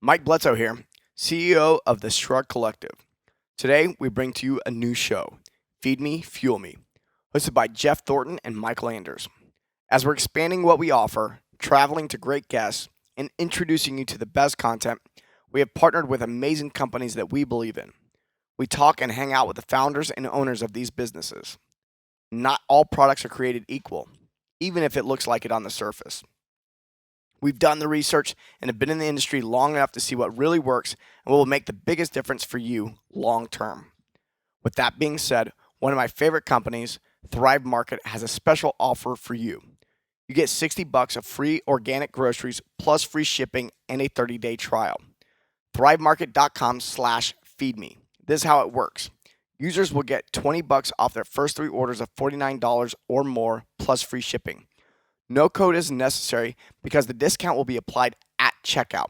Mike Bledsoe here, CEO of the Shrug Collective. Today, we bring to you a new show, Feed Me, Fuel Me, hosted by Jeff Thornton and Michael Anders. As we're expanding what we offer, traveling to great guests, and introducing you to the best content, we have partnered with amazing companies that we believe in. We talk and hang out with the founders and owners of these businesses. Not all products are created equal, even if it looks like it on the surface. We've done the research and have been in the industry long enough to see what really works and what will make the biggest difference for you long term. With that being said, one of my favorite companies, Thrive Market, has a special offer for you. You get $60 of free organic groceries plus free shipping and a 30-day trial. ThriveMarket.com/feedme. This is how it works. Users will get $20 off their first 3 orders of $49 or more plus free shipping. No code is necessary because the discount will be applied at checkout.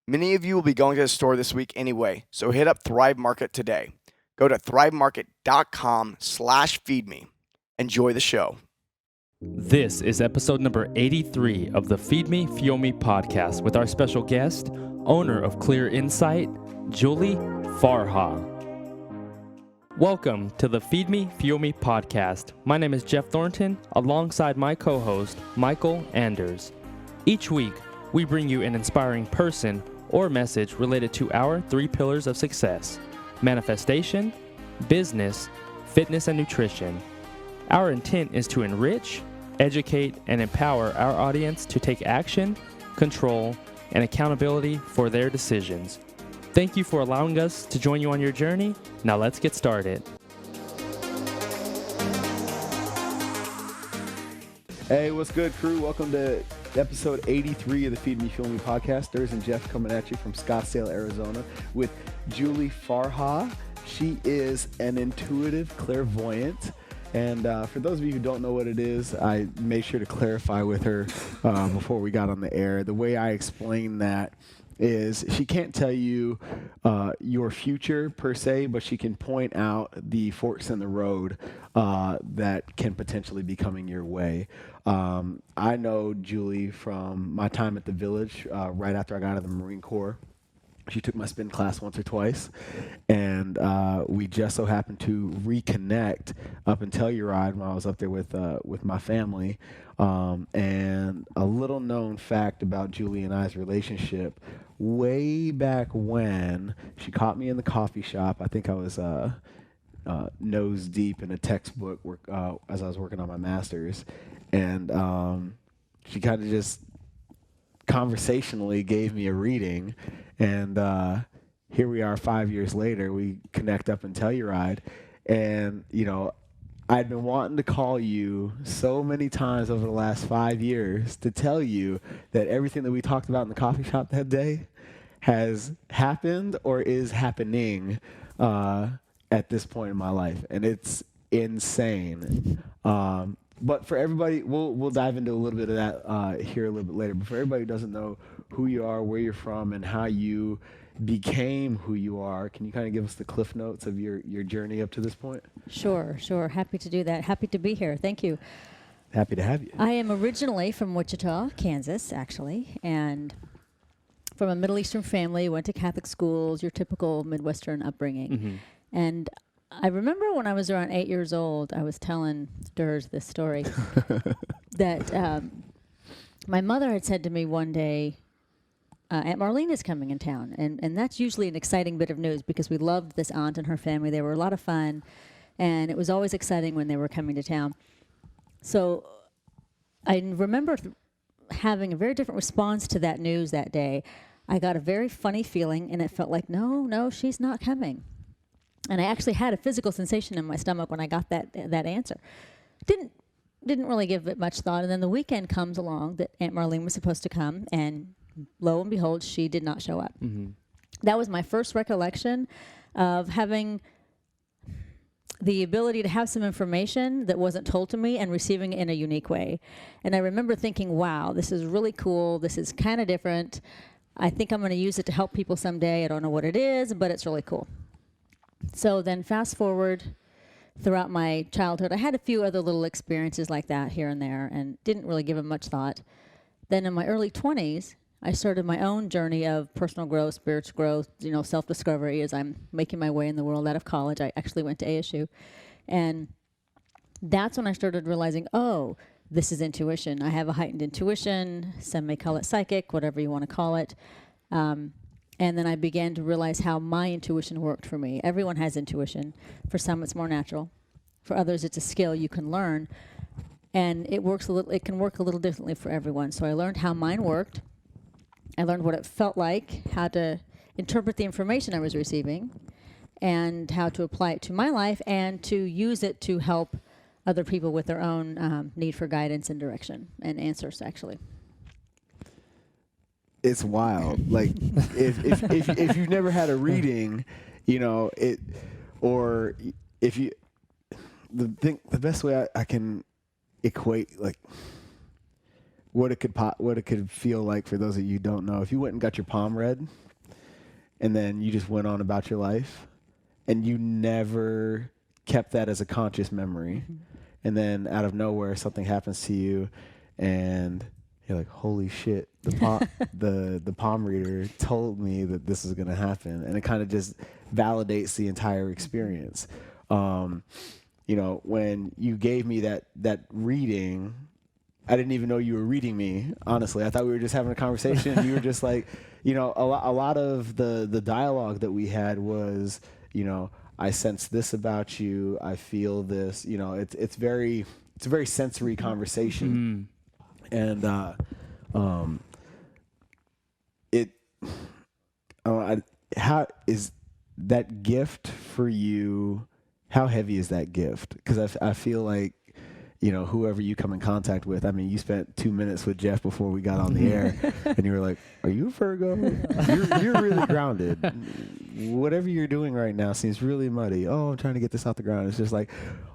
Many of you will be going to the store this week anyway, so hit up Thrive Market today. Go to thrivemarket.com/feedme. Enjoy the show. This is episode number 83 of the Feed Me, Fuel Me podcast with our special guest, owner of Clear Insight, Julie Farha. Welcome to the Feed Me, Fuel Me podcast. My name is Jeff Thornton, alongside my co-host, Michael Anders. Each week, we bring you an inspiring person or message related to our 3 pillars of success: manifestation, business, fitness, and nutrition. Our intent is to enrich, educate, and empower our audience to take action, control, and accountability for their decisions. Thank you for allowing us to join you on your journey. Now let's get started. Hey, what's good, crew? Welcome to episode 83 of the Feed Me, Fuel Me podcast. There's and Jeff coming at you from Scottsdale, Arizona with Julie Farha. She is an intuitive clairvoyant. And for those of you who don't know what it is, I made sure to clarify with her before we got on the air. The way I explain that is she can't tell you your future per se, but she can point out the forks in the road that can potentially be coming your way. I know Julie from my time at the Village right after I got out of the Marine Corps. She took my spin class once or twice, and we just so happened to reconnect up in Telluride when I was up there with my family. And a little known fact about Julie and I's relationship: way back when, she caught me in the coffee shop. I think I was nose deep in a textbook as I was working on my master's, and she kind of just conversationally gave me a reading. And here we are 5 years later. We connect up in Telluride. And, you know, I'd been wanting to call you so many times over the last 5 years to tell you that everything that we talked about in the coffee shop that day has happened or is happening at this point in my life. And it's insane. But for everybody, we'll dive into a little bit of that here a little bit later. But for everybody who doesn't know who you are, where you're from, and how you became who you are, can you kind of give us the cliff notes of your journey up to this point? Sure. Happy to do that. Happy to be here. Thank you. Happy to have you. I am originally from Wichita, Kansas, actually, and from a Middle Eastern family, went to Catholic schools, your typical Midwestern upbringing. Mm-hmm. And I remember when I was around 8 years old, I was telling Durs this story, that my mother had said to me one day, Aunt Marlene is coming in town. And that's usually an exciting bit of news because we loved this aunt and her family. They were a lot of fun, and it was always exciting when they were coming to town. So I remember having a very different response to that news that day. I got a very funny feeling, and it felt like, no, she's not coming. And I actually had a physical sensation in my stomach when I got that answer. Didn't really give it much thought. And then the weekend comes along that Aunt Marlene was supposed to come, and lo and behold, she did not show up. Mm-hmm. That was my first recollection of having the ability to have some information that wasn't told to me and receiving it in a unique way. And I remember thinking, wow, this is really cool. This is kind of different. I think I'm going to use it to help people someday. I don't know what it is, but it's really cool. So then fast forward throughout my childhood, I had a few other little experiences like that here and there and didn't really give them much thought. Then in my early 20s, I started my own journey of personal growth, spiritual growth, self-discovery as I'm making my way in the world out of college. I actually went to ASU. And that's when I started realizing, oh, this is intuition. I have a heightened intuition. Some may call it psychic, whatever you want to call it. And then I began to realize how my intuition worked for me. Everyone has intuition. For some, it's more natural. For others, it's a skill you can learn. And it can work a little differently for everyone. So I learned how mine worked. I learned what it felt like, how to interpret the information I was receiving, and how to apply it to my life and to use it to help other people with their own need for guidance and direction and answers, actually. It's wild. Like if you've never had a reading, the best way I can equate like what it could feel like for those of you who don't know, if you went and got your palm read and then you just went on about your life and you never kept that as a conscious memory, and then out of nowhere something happens to you and you're like, holy shit, the palm reader told me that this is going to happen, and it kind of just validates the entire experience. When you gave me that reading, I didn't even know you were reading me, honestly. I thought we were just having a conversation. You were just like, a lot of the dialogue that we had was, I sense this about you. I feel this. It's a very sensory conversation. And how is that gift for you? How heavy is that gift? Because I feel like, whoever you come in contact with, I mean, you spent 2 minutes with Jeff before we got on the air, and you were like, are you a Virgo? You're really grounded. Whatever you're doing right now seems really muddy. Oh, I'm trying to get this off the ground. It's just like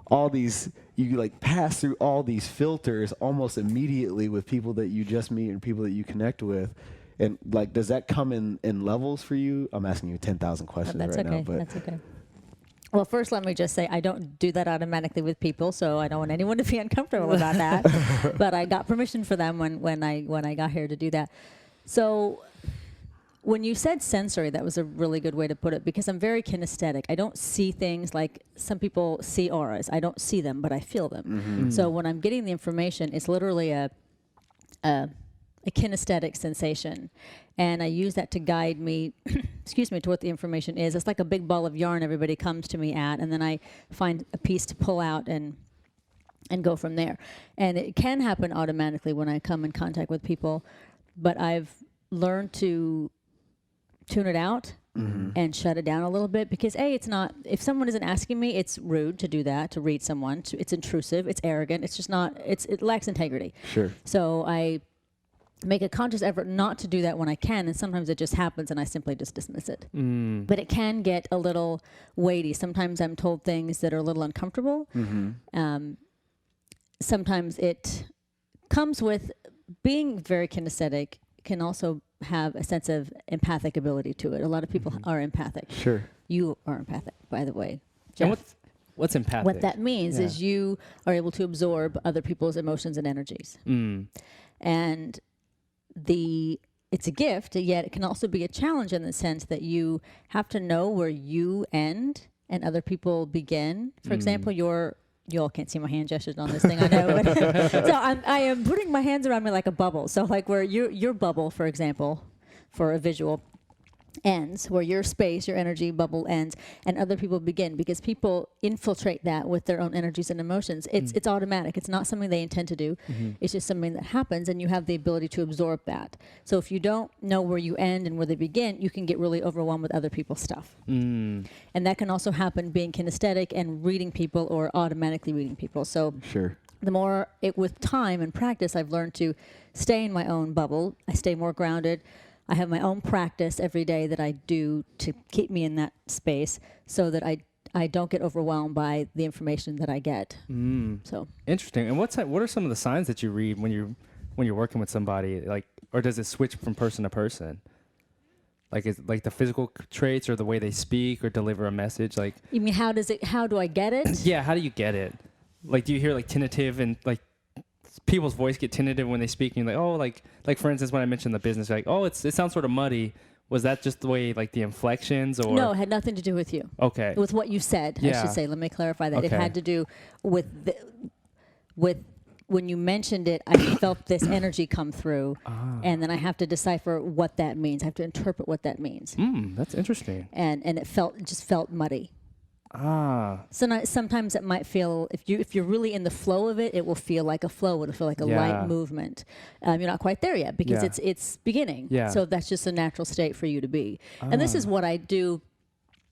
all these, you like pass through all these filters almost immediately with people that you just meet and people that you connect with. And like, does that come in levels for you? I'm asking you 10,000 questions now. But that's okay. Well, first, let me just say I don't do that automatically with people, so I don't want anyone to be uncomfortable about that. But I got permission for them when I got here to do that. So when you said sensory, that was a really good way to put it, because I'm very kinesthetic. I don't see things like some people see auras. I don't see them, but I feel them. So when I'm getting the information, it's literally a kinesthetic sensation. And I use that to guide me, to what the information is. It's like a big ball of yarn everybody comes to me at, and then I find a piece to pull out and go from there. And it can happen automatically when I come in contact with people, but I've learned to tune it out and shut it down a little bit, because it's not, if someone isn't asking me, it's rude to do that, to read someone. It's intrusive, it's arrogant, it's just not, it lacks integrity. Sure. So I make a conscious effort not to do that when I can, and sometimes it just happens and I simply just dismiss it. But it can get a little weighty. Sometimes I'm told things that are a little uncomfortable. Sometimes it comes with being very kinesthetic, can also have a sense of empathic ability to it. A lot of people are empathic. Sure. You are empathic, by the way, Jeff. And what's empathic? What that means is you are able to absorb other people's emotions and energies. And it's a gift, yet it can also be a challenge in the sense that you have to know where you end and other people begin. For example, you all can't see my hand gestures on this thing, I know. But so I am putting my hands around me like a bubble. So like where your bubble, for example, for a visual, ends, where your space, your energy bubble ends, and other people begin, because people infiltrate that with their own energies and emotions. It's automatic. It's not something they intend to do. It's just something that happens, and you have the ability to absorb that. So if you don't know where you end and where they begin, you can get really overwhelmed with other people's stuff. And that can also happen being kinesthetic and reading people, or automatically reading people. So Sure. The more with time and practice, I've learned to stay in my own bubble. I stay more grounded. I have my own practice every day that I do to keep me in that space, so that I don't get overwhelmed by the information that I get. So interesting. And what are some of the signs that you read when you're working with somebody? Like, or does it switch from person to person? Like, is like the physical traits, or the way they speak or deliver a message? Like, you mean how do I get it? Yeah, how do you get it? Like, do you hear like tentative and like people's voice get tentative when they speak, and you're like, oh, like for instance, when I mentioned the business, you're like, oh, it sounds sort of muddy. Was that just the way, like the inflections, or No, it had nothing to do with you. Okay. With what you said, I Yeah. should say. Let me clarify that. It Okay. had to do with when you mentioned it, I felt this energy come through, and then I have to decipher what that means. I have to interpret what that means. That's interesting. And it just felt muddy. So sometimes it might feel, if you're really in the flow of it, it will feel like a flow. It'll feel like a light movement. You're not quite there yet because it's beginning. Yeah. So that's just a natural state for you to be. And this is what I do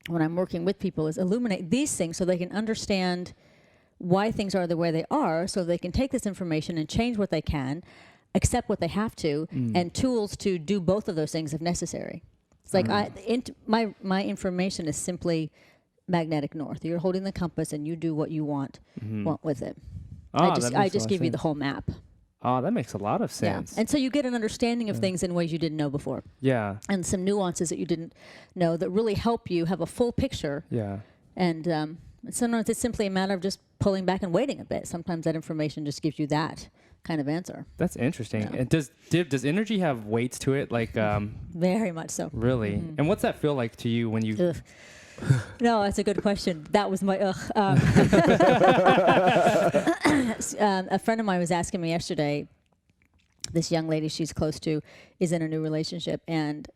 when I'm working with people, is illuminate these things so they can understand why things are the way they are, so they can take this information and change what they can, accept what they have to, and tools to do both of those things if necessary. It's like my information is simply magnetic north. You're holding the compass and you do what you want with it. I just give you the whole map. Oh, that makes a lot of sense. Yeah. And so you get an understanding of things in ways you didn't know before. Yeah. And some nuances that you didn't know that really help you have a full picture. Yeah. And sometimes it's simply a matter of just pulling back and waiting a bit. Sometimes that information just gives you that kind of answer. That's interesting. Yeah. And does energy have weights to it? Like Very much so. Really? And what's that feel like to you when you Ugh. No, that's a good question. That was my ugh. A friend of mine was asking me yesterday, this young lady she's close to is in a new relationship, and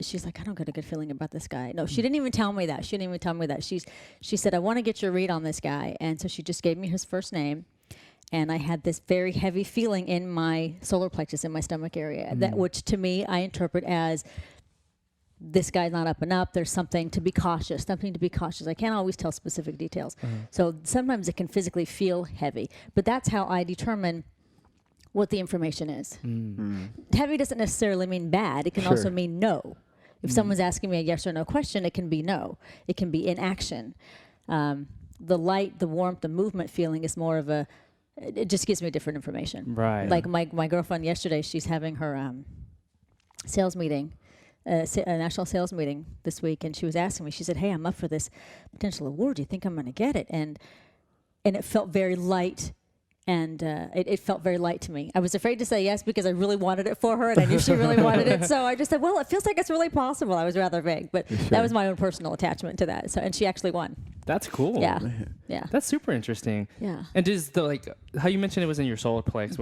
she's like, I don't get a good feeling about this guy. No, she didn't even tell me that. She said, I want to get your read on this guy. And so she just gave me his first name. And I had this very heavy feeling in my solar plexus, in my stomach area, that which to me I interpret as, this guy's not up and up. There's something to be cautious. I can't always tell specific details. So sometimes it can physically feel heavy. But that's how I determine what the information is. Heavy doesn't necessarily mean bad. It can also mean no. If someone's asking me a yes or no question, it can be no. It can be inaction. The light, the warmth, the movement feeling is more of it just gives me different information. Right. Like my girlfriend yesterday, she's having her sales meeting, a national sales meeting this week, and she was asking me, she said, hey, I'm up for this potential award. Do you think I'm going to get it? And it felt very light. And it felt very light to me. I was afraid to say yes because I really wanted it for her, and I knew she really wanted it. So I just said, well, it feels like it's really possible. I was rather vague, but that was my own personal attachment to that. So, and she actually won. That's cool. Yeah. That's super interesting. Yeah. And does how you mentioned it was in your solar plex,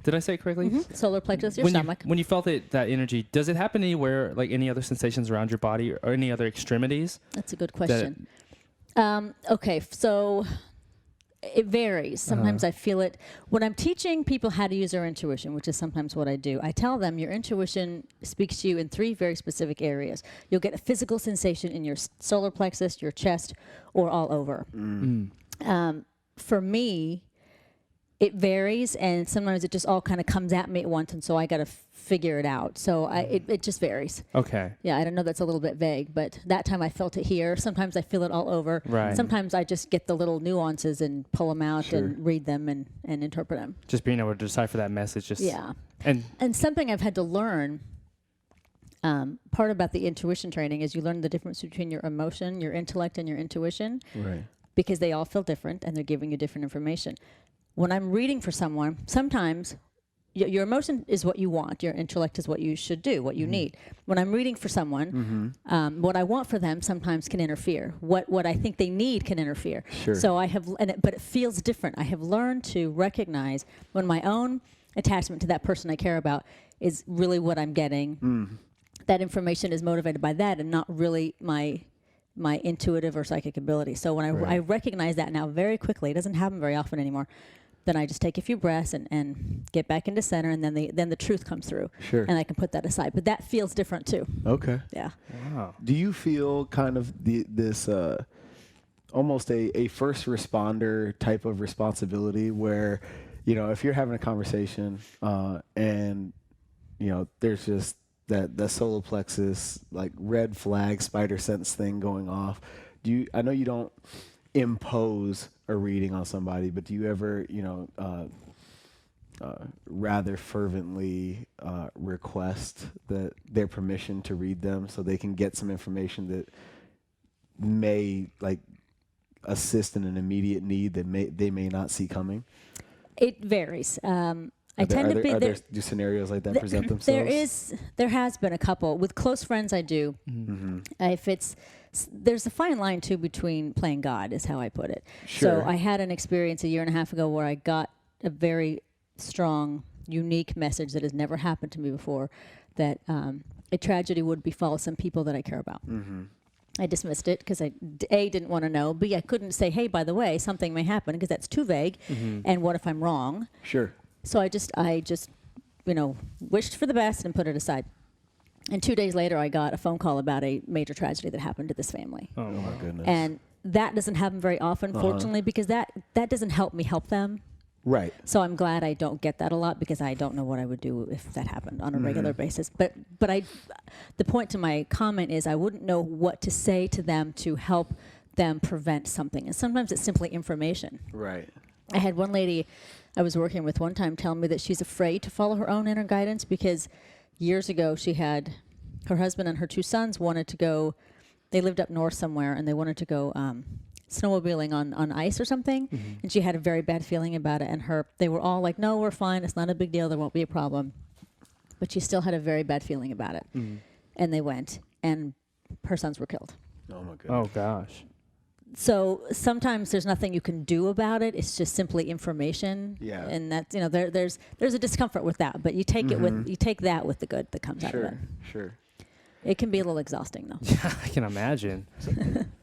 did I say it correctly? Solar plexus, your stomach. When you felt that energy, does it happen anywhere, like any other sensations around your body or any other extremities? That's a good question. Okay, so it varies. Sometimes I feel it when I'm teaching people how to use their intuition, which is sometimes what I do. I tell them your intuition speaks to you in 3 very specific areas. You'll get a physical sensation in your solar plexus, your chest, or all over. For me, it varies, and sometimes it just all kind of comes at me at once, and so I got to figure it out. So it just varies. Okay. Yeah, I don't know, that's a little bit vague, but that time I felt it here. Sometimes I feel it all over. Right. Sometimes I just get the little nuances and pull them out and read them and interpret them. Just being able to decipher that message. Yeah. And something I've had to learn, part about the intuition training is you learn the difference between your emotion, your intellect, and your intuition. Right. Because they all feel different and they're giving you different information. When I'm reading for someone, sometimes your emotion is what you want. Your intellect is what you should do, what you need. When I'm reading for someone, what I want for them sometimes can interfere. What I think they need can interfere. Sure. So but it feels different. I have learned to recognize when my own attachment to that person I care about is really what I'm getting. That information is motivated by that and not really my intuitive or psychic ability. So when I recognize that now very quickly, it doesn't happen very often anymore, then I just take a few breaths and get back into center, and then the truth comes through. Sure. And I can put that aside. But that feels different too. Okay. Yeah. wow. Do you feel kind of this almost a first responder type of responsibility where, if you're having a conversation and, there's just that solar plexus, like red flag spider sense thing going off, I know you don't impose a reading on somebody, but do you ever, rather fervently request their permission to read them so they can get some information that may assist in an immediate need that they may not see coming? It varies. I Are tend to be there there. do scenarios like that present themselves? There has been a couple with close friends. I do. If there's a fine line too between playing God, is how I put it. Sure. So I had an experience a year and a half ago where I got a very strong, unique message that has never happened to me before, that a tragedy would befall some people that I care about. I dismissed it because I didn't want to know, B, I couldn't say, hey, by the way, something may happen, because that's too vague. And what if I'm wrong? Sure. So I just wished for the best and put it aside. And 2 days later, I got a phone call about a major tragedy that happened to this family. Oh my goodness. And that doesn't happen very often, fortunately, because that doesn't help me help them. Right. So I'm glad I don't get that a lot, because I don't know what I would do if that happened on a regular basis. But the point to my comment is I wouldn't know what to say to them to help them prevent something. And sometimes it's simply information. Right. I had one lady I was working with one time tell me that she's afraid to follow her own inner guidance, because years ago she had her husband and her 2 sons wanted to go. They lived up north somewhere, and they wanted to go snowmobiling on ice or something. And she had a very bad feeling about it. And they were all like, no, we're fine. It's not a big deal. There won't be a problem. But she still had a very bad feeling about it. And they went, and her sons were killed. Oh my goodness. Oh gosh. So sometimes there's nothing you can do about it. It's just simply information. Yeah. And that's, there's a discomfort with that, but you take you take that with the good that comes out of it. Sure. It can be a little exhausting though. Yeah, I can imagine.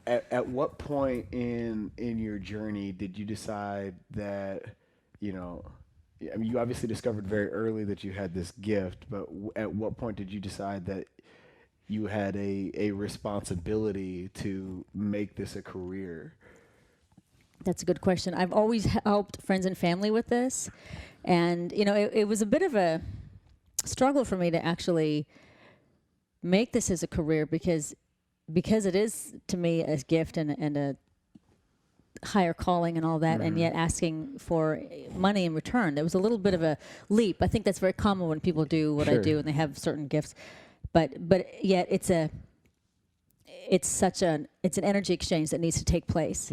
At what point in your journey did you decide that, I mean, you obviously discovered very early that you had this gift, but at what point did you decide that you had a responsibility to make this a career? That's a good question. I've always helped friends and family with this. And, it was a bit of a struggle for me to actually make this as a career, because it is, to me, a gift and a higher calling and all that, and yet asking for money in return. There was a little bit of a leap. I think that's very common when people do what I do and they have certain gifts. But yet it's an energy exchange that needs to take place.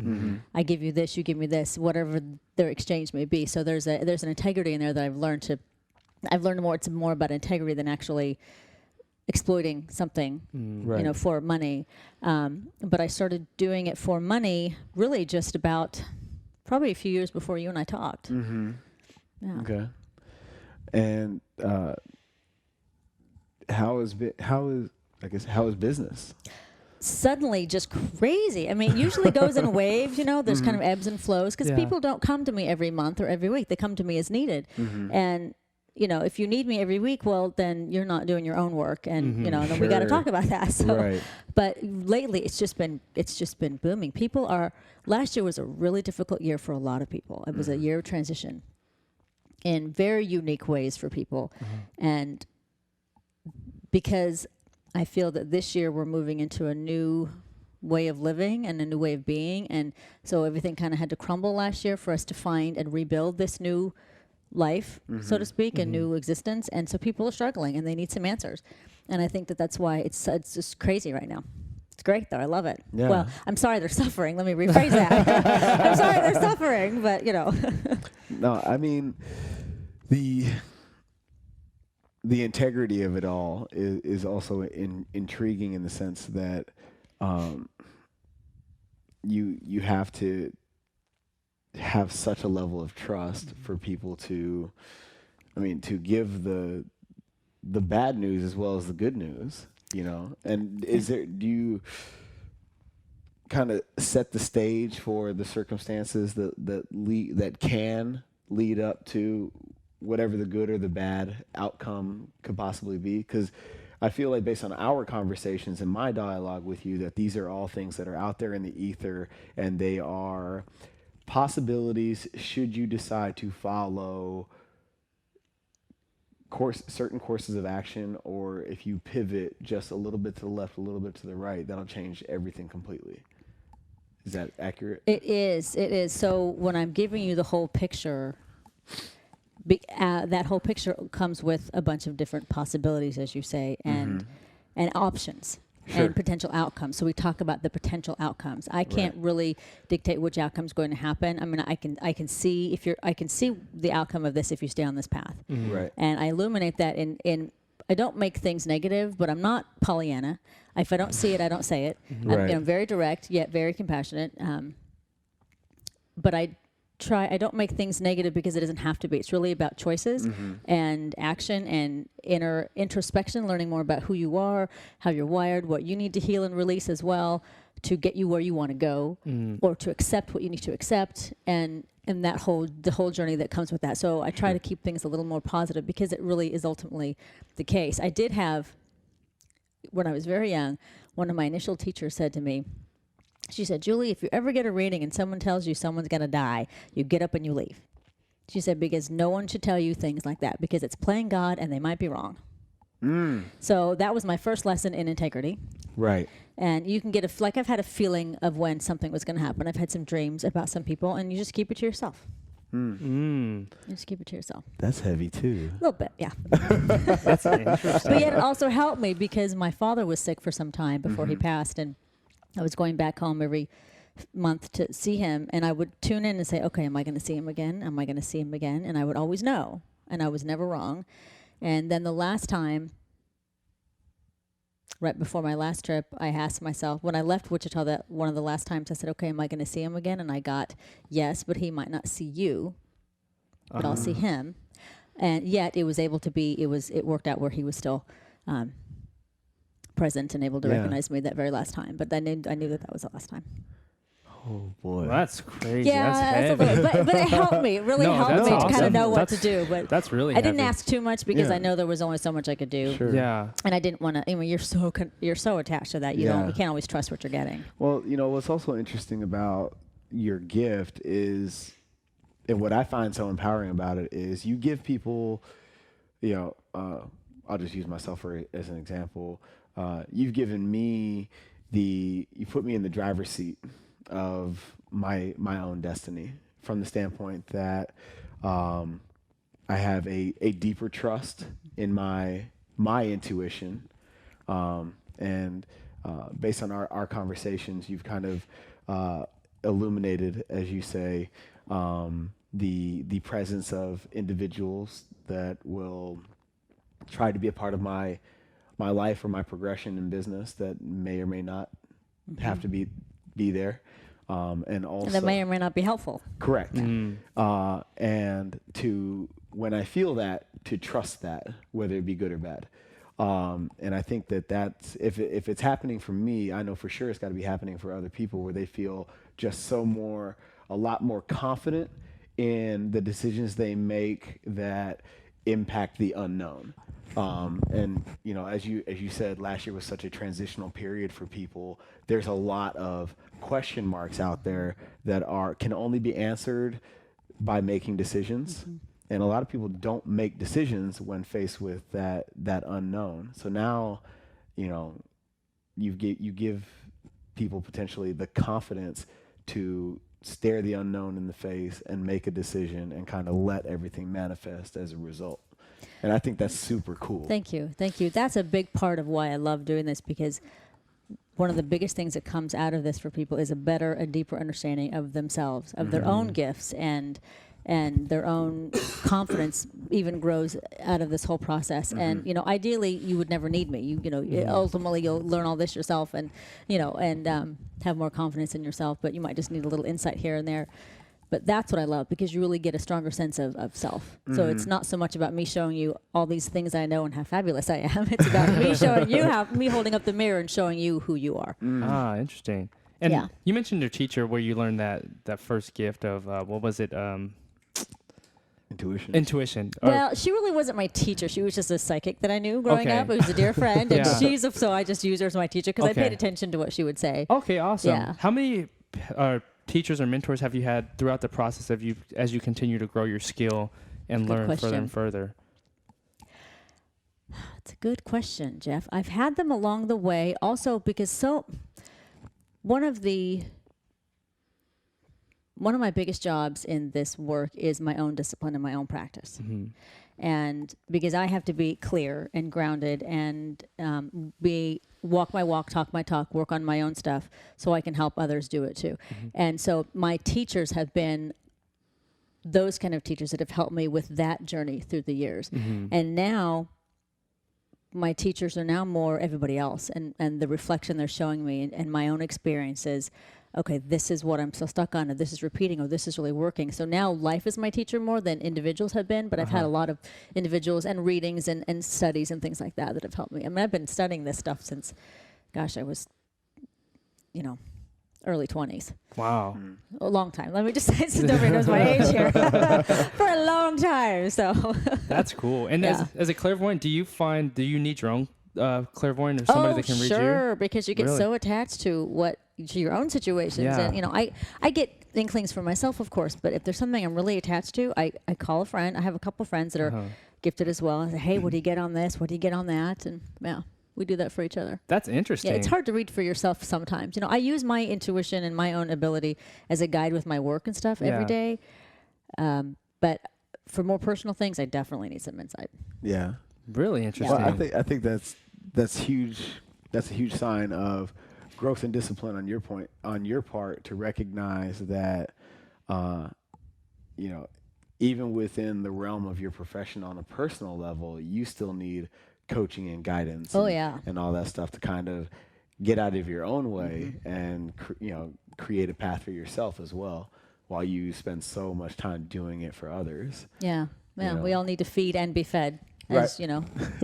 I give you this, you give me this, whatever their exchange may be. So there's an integrity in there that I've learned more. It's more about integrity than actually exploiting something, for money. But I started doing it for money really just about probably a few years before you and I talked. Yeah. Okay. And how is business? Suddenly just crazy. I mean, it usually goes in waves, there's kind of ebbs and flows, because people don't come to me every month or every week. They come to me as needed. And, if you need me every week, well, then you're not doing your own work. And, then we got to talk about that. So, but lately it's just been booming. Last year was a really difficult year for a lot of people. It was a year of transition in very unique ways for people. And because I feel that this year we're moving into a new way of living and a new way of being. And so everything kind of had to crumble last year for us to find and rebuild this new life, so to speak, a new existence. And so people are struggling and they need some answers. And I think that's why it's just crazy right now. It's great though. I love it. Yeah. Well, I'm sorry they're suffering. Let me rephrase that. I'm sorry they're suffering, but No, I mean, the integrity of it all is also intriguing in the sense that you have to have such a level of trust for people to give the bad news as well as the good news, And do you kind of set the stage for the circumstances that can lead up to whatever the good or the bad outcome could possibly be? Because I feel like based on our conversations and my dialogue with you, that these are all things that are out there in the ether, and they are possibilities should you decide to follow certain courses of action, or if you pivot just a little bit to the left, a little bit to the right, that'll change everything completely. Is that accurate? It is. So when I'm giving you the whole picture, that whole picture comes with a bunch of different possibilities, as you say, and options. and potential outcomes. So we talk about the potential outcomes. I can't really dictate which outcome is going to happen. I mean, I can see I can see the outcome of this if you stay on this path. Right. And I illuminate that in I don't make things negative, but I'm not Pollyanna. If I don't see it, I don't say it. I'm very direct, yet very compassionate. But I don't make things negative because it doesn't have to be. It's really about choices and action and inner introspection, learning more about who you are, how you're wired, what you need to heal and release as well to get you where you want to go, or to accept what you need to accept, and the whole journey that comes with that. So I try to keep things a little more positive because it really is ultimately the case. I did have, when I was very young, one of my initial teachers said to me, she said, Julie, if you ever get a reading and someone tells you someone's going to die, you get up and you leave. She said, because no one should tell you things like that because it's playing God and they might be wrong. So that was my first lesson in integrity. Right. And you can get I've had a feeling of when something was going to happen. I've had some dreams about some people, and you just keep it to yourself. You just keep it to yourself. That's heavy too. A little bit, yeah. That's interesting. But yet it also helped me because my father was sick for some time before he passed, and I was going back home every month to see him, and I would tune in and say, okay, am I going to see him again? Am I going to see him again? And I would always know, and I was never wrong. And then the last time, right before my last trip, I asked myself, when I left Wichita, that one of the last times I said, okay, am I going to see him again? And I got, yes, but he might not see you, but I'll see him. And yet it was able to be, it worked out where he was still present and able to recognize me that very last time. But I knew that was the last time. Oh boy. Well, that's crazy. Yeah, that's that's a little, but it helped me. It really helped me to kind of know what to do. But that's really I didn't heavy. ask too much because I know there was only so much I could do. Sure. Yeah. And I didn't want to. You're so attached to that. You can't always trust what you're getting. Well, what's also interesting about your gift is, and what I find so empowering about it is, you give people, I'll just use myself as an example. You've given me you put me in the driver's seat of my own destiny, from the standpoint that I have a deeper trust in my intuition, and based on our conversations, you've kind of illuminated, as you say, the presence of individuals that will try to be a part of my life or my progression in business that may or may not have to be there. And also, and that may or may not be helpful. Correct. And when I feel that, to trust that, whether it be good or bad. And I think that's, if it's happening for me, I know for sure it's got to be happening for other people, where they feel just a lot more confident in the decisions they make that impact the unknown. And as you said, last year was such a transitional period for people. There's a lot of question marks out there that can only be answered by making decisions. And a lot of people don't make decisions when faced with that unknown. So now, you give people potentially the confidence to stare the unknown in the face and make a decision and kind of let everything manifest as a result. And I think that's super cool. Thank you. That's a big part of why I love doing this, because one of the biggest things that comes out of this for people is a deeper understanding of themselves, of their own gifts, and their own confidence even grows out of this whole process. And ideally, you would never need me. Ultimately, you'll learn all this yourself, and have more confidence in yourself. But you might just need a little insight here and there. But that's what I love, because you really get a stronger sense of self. So it's not so much about me showing you all these things I know and how fabulous I am. It's about me showing you me holding up the mirror and showing you who you are. Ah, interesting. And you mentioned your teacher, where you learned that first gift of what was it? Intuition. Well, she really wasn't my teacher. She was just a psychic that I knew growing up. It was a dear friend, and so I just used her as my teacher because I paid attention to what she would say. Okay, awesome. Yeah. How many teachers or mentors have you had throughout the process as you continue to grow your skill and learn further and further? It's a good question, Jeff. I've had them along the way, also because one of my biggest jobs in this work is my own discipline and my own practice. And because I have to be clear and grounded and be walk my walk, talk my talk, work on my own stuff so I can help others do it too. And so my teachers have been those kind of teachers that have helped me with that journey through the years. And now my teachers are now more everybody else, and the reflection they're showing me and my own experiences. Okay, this is what I'm so stuck on, and this is repeating, or this is really working. So now life is my teacher more than individuals have been, but I've had a lot of individuals and readings and studies and things like that have helped me. I mean, I've been studying this stuff since, gosh, I was, early 20s. Wow. A long time. Let me just say, so nobody knows my age here. For a long time, so. That's cool. And Yeah. as a clairvoyant, do you need your own clairvoyant or somebody that can read you? Sure, because you get Really? so attached to your own situations. Yeah. And, I get inklings for myself, of course, but if there's something I'm really attached to, I call a friend. I have a couple friends that are gifted as well. I say, hey, what do you get on this? What do you get on that? And, we do that for each other. That's interesting. Yeah, it's hard to read for yourself sometimes. I use my intuition and my own ability as a guide with my work and stuff every day. But for more personal things, I definitely need some insight. Yeah. Really interesting. Well, I think that's huge. That's a huge sign of growth and discipline on your part to recognize that, even within the realm of your profession on a personal level, you still need coaching and guidance. And all that stuff to kind of get out of your own way and create a path for yourself as well, while you spend so much time doing it for others. Yeah. Yeah. We all need to feed and be fed. Right. As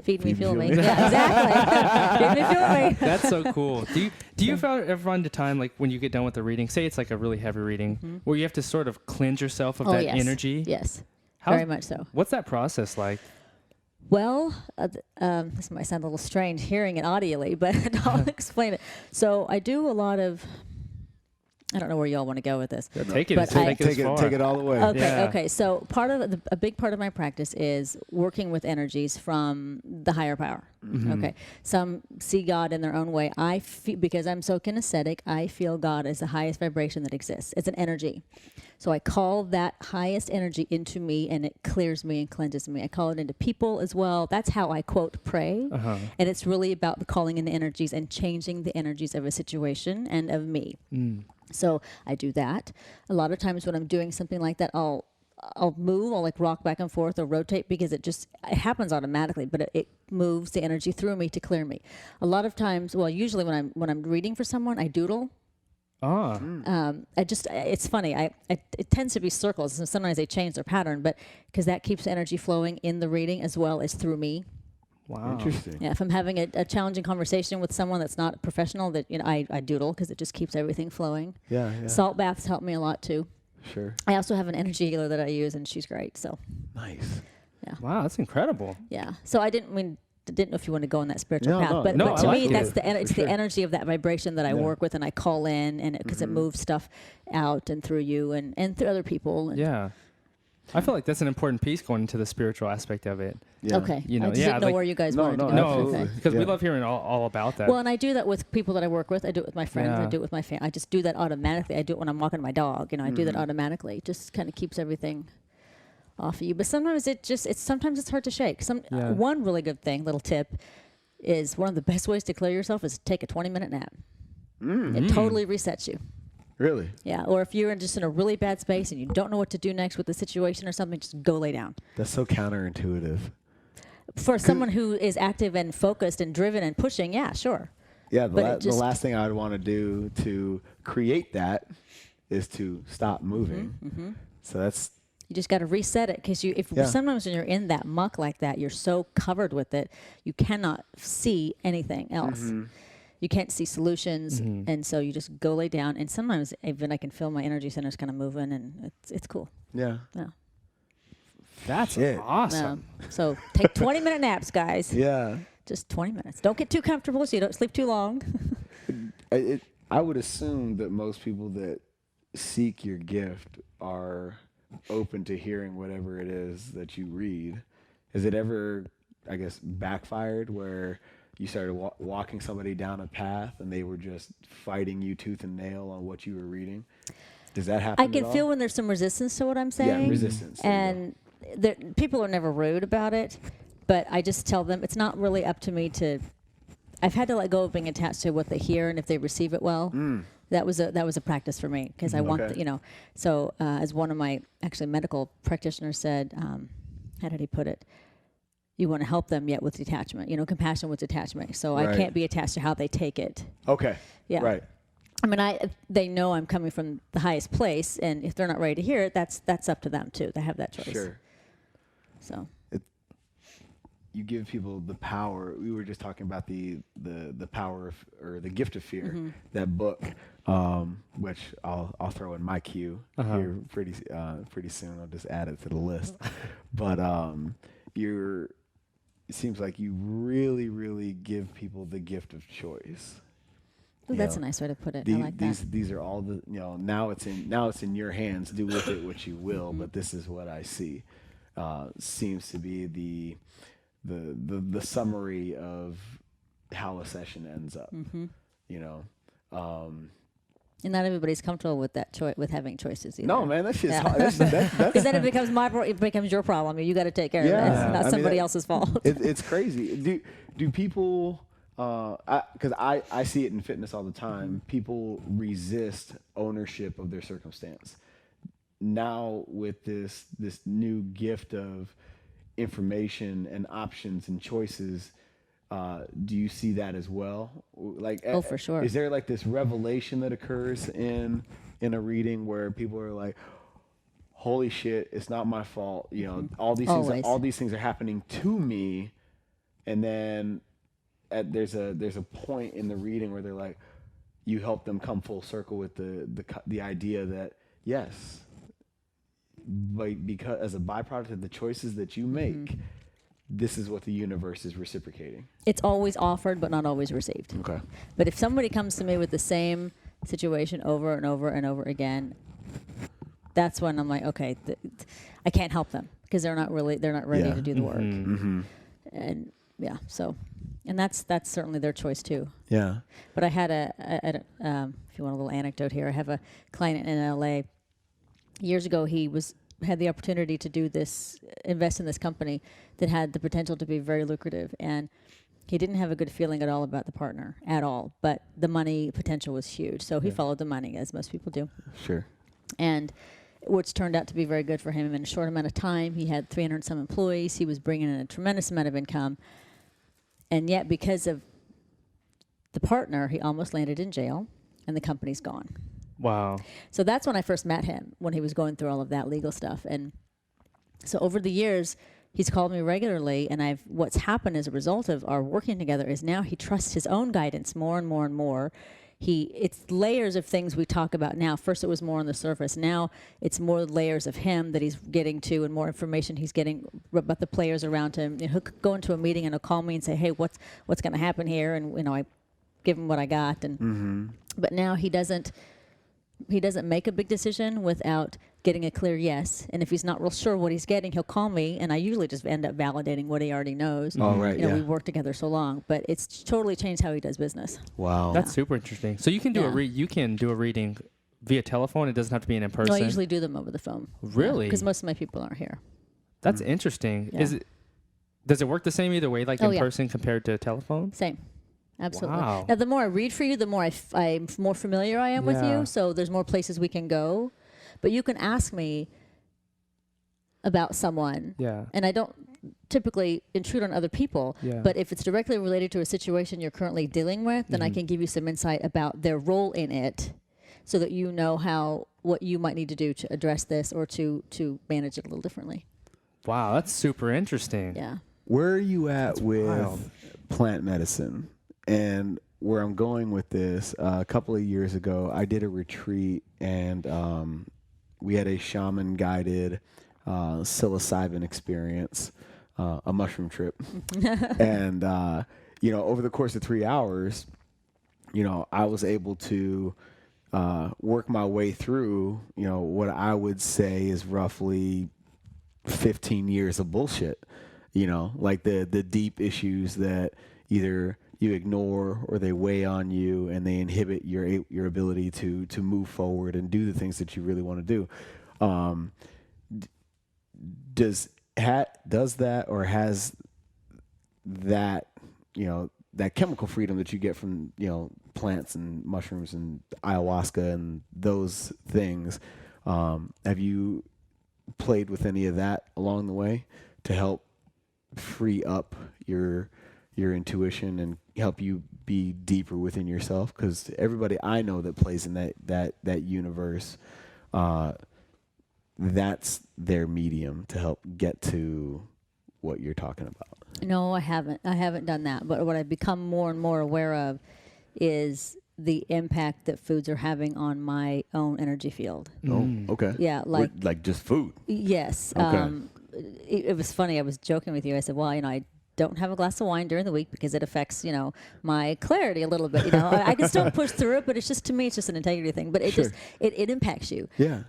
feed me, fuel me. Yeah, exactly. Feed me, fuel me. That's so cool. Do you ever run into time, like when you get done with the reading, say it's like a really heavy reading, where you have to sort of cleanse yourself of that energy? Yes. Very much so. What's that process like? Well, this might sound a little strange hearing it audibly, but I'll explain it. So I do a lot of, I don't know where y'all want to go with this. Take it. But Take it all the way. Okay. So a big part of my practice is working with energies from the higher power. Okay. Some see God in their own way. I feel, because I'm so kinesthetic, I feel God as the highest vibration that exists. It's an energy. So I call that highest energy into me, and it clears me and cleanses me. I call it into people as well. That's how I, quote, pray. And it's really about calling in the energies and changing the energies of a situation and of me. So I do that. A lot of times when I'm doing something like that, I'll move, I'll like rock back and forth or rotate, because it happens automatically, but it moves the energy through me to clear me. A lot of times, well, usually when I'm reading for someone, I doodle. It's funny. It tends to be circles, and sometimes they change their pattern, but because that keeps energy flowing in the reading as well as through me. Wow. Interesting. Yeah, if I'm having a challenging conversation with someone that's not professional, that I doodle, because it just keeps everything flowing. Yeah. Salt baths help me a lot too. Sure. I also have an energy healer that I use, and she's great. So. Nice. Yeah. Wow, that's incredible. Yeah. So I didn't know if you want to go on that spiritual path, but No, to I me, like that's it. it's the energy of that vibration that I work with, and I call in, and because it moves stuff out and through you and through other people. And Yeah. I feel like that's an important piece going into the spiritual aspect of it. Yeah. Okay. I just didn't know where you guys wanted to go. No, absolutely. because we Yeah. love hearing all about that. Well, and I do that with people that I work with. I do it with my friends. Yeah. I do it with my family. I just do that automatically. I do it when I'm walking my dog. I do that automatically. It just kind of keeps everything off of you. But sometimes sometimes it's hard to shake. One really good thing, little tip, is one of the best ways to clear yourself is to take a 20-minute nap. It totally resets you. Really? Yeah. Or if you're just in a really bad space and you don't know what to do next with the situation or something, just go lay down. That's so counterintuitive. For someone who is active and focused and driven and pushing, yeah, sure. Yeah, the last thing I would want to do to create that is to stop moving. So that's... You just got to reset it, because sometimes when you're in that muck like that, you're so covered with it, you cannot see anything else. You can't see solutions, and so you just go lay down. And sometimes even I can feel my energy centers kind of moving, and it's cool. Yeah. That's awesome. So take 20-minute naps, guys. Yeah. Just 20 minutes. Don't get too comfortable so you don't sleep too long. I would assume that most people that seek your gift are open to hearing whatever it is that you read. Has it ever, I guess, backfired where you started walking somebody down a path and they were just fighting you tooth and nail on what you were reading? Does that happen I can feel when there's some resistance to what I'm saying. Yeah, resistance. And people are never rude about it, but I just tell them it's not really up to me to... I've had to let go of being attached to what they hear and if they receive it well. That was a practice for me because I want So as one of my actually medical practitioners said, how did he put it? You want to help them yet with detachment. Compassion with detachment. So I can't be attached to how they take it. Okay. Yeah. Right. I mean, they know I'm coming from the highest place, and if they're not ready to hear it, that's up to them too. They have that choice. Sure. So you give people the power. We were just talking about the power or the gift of fear. That book, which I'll throw in my queue here pretty soon. I'll just add it to the list. But it seems like you really, really give people the gift of choice. Ooh, that's a nice way to put it. I like that. These are all the now it's in your hands. Do with it what you will. But this is what I see. Seems to be the summary of how a session ends up. And not everybody's comfortable with that with having choices either. No, man, that shit's hard. That's because then it becomes your problem. You got to take care of it. It's not somebody else's fault. It's crazy. Do people? Because I see it in fitness all the time. People resist ownership of their circumstance. Now with this new gift of information and options and choices, do you see that as well? Like, for sure. Is there like this revelation that occurs in a reading where people are like, "Holy shit, it's not my fault." All these things are happening to me, and then there's a point in the reading where they're like, you help them come full circle with the idea that yes, but because as a byproduct of the choices that you make, this is what the universe is reciprocating. It's always offered, but not always received. Okay. But if somebody comes to me with the same situation over and over and over again, that's when I'm like, okay, I can't help them because they're not ready to do the work. And and that's certainly their choice too. Yeah. But I had if you want a little anecdote here, I have a client in LA. Years ago, he had the opportunity to invest in this company that had the potential to be very lucrative, and he didn't have a good feeling at all about the partner at all. But the money potential was huge, so he followed the money, as most people do. Sure. And which turned out to be very good for him. In a short amount of time, he had 300 some employees. He was bringing in a tremendous amount of income. And yet, because of the partner, he almost landed in jail, and the company's gone. Wow. So that's when I first met him, when he was going through all of that legal stuff. And so over the years, he's called me regularly, and what's happened as a result of our working together is now he trusts his own guidance more and more and more. It's layers of things we talk about now. First, it was more on the surface. Now, it's more layers of him that he's getting to, and more information he's getting about the players around him. He'll go into a meeting and he'll call me and say, "Hey, what's going to happen here?" And I give him what I got. And but now he doesn't make a big decision without getting a clear yes. And if he's not real sure what he's getting, he'll call me, and I usually just end up validating what he already knows. Oh, right, We've worked together so long, but it's totally changed how he does business. Wow. That's super interesting. So you can do a reading via telephone. It doesn't have to be in person. No, I usually do them over the phone. Really? Because most of my people aren't here. That's interesting. Yeah. Does it work the same either way, like in person compared to telephone? Same. Absolutely. Wow. Now, the more I read for you, the more I'm more familiar I am with you. So there's more places we can go. But you can ask me about someone. Yeah. And I don't typically intrude on other people. Yeah. But if it's directly related to a situation you're currently dealing with, then I can give you some insight about their role in it, so that you know what you might need to do to address this or to manage it a little differently. Wow, that's super interesting. Yeah. Where are you at with wild. plant medicine? And where I'm going with this, a couple of years ago, I did a retreat, and we had a shaman-guided psilocybin experience, a mushroom trip. And, over the course of 3 hours, I was able to work my way through, what I would say is roughly 15 years of bullshit, like the deep issues that either you ignore or they weigh on you, and they inhibit your ability to move forward and do the things that you really want to do. Does that, or has that, that chemical freedom that you get from, plants and mushrooms and ayahuasca and those things. Have you played with any of that along the way to help free up your intuition and help you be deeper within yourself? Because everybody I know that plays in that universe, that's their medium to help get to what you're talking about. No, I haven't. I haven't done that. But what I've become more and more aware of is the impact that foods are having on my own energy field. Oh, okay. Yeah, like just food. Yes. Okay. It was funny. I was joking with you. I said, well, I don't have a glass of wine during the week because it affects, my clarity a little bit. I can still push through it, but it's just, to me, it's just an integrity thing. But it Sure. just, it impacts you. Yeah.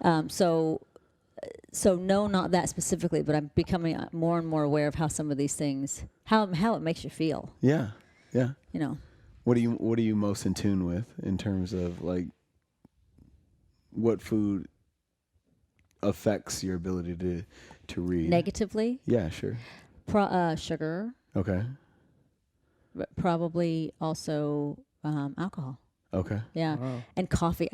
So no, not that specifically, but I'm becoming more and more aware of how some of these things, how it makes you feel. Yeah. Yeah. What are you most in tune with in terms of like what food affects your ability to read? Negatively? Yeah, sure. Sugar. Okay. But probably also alcohol. Okay. Yeah. Wow. And coffee.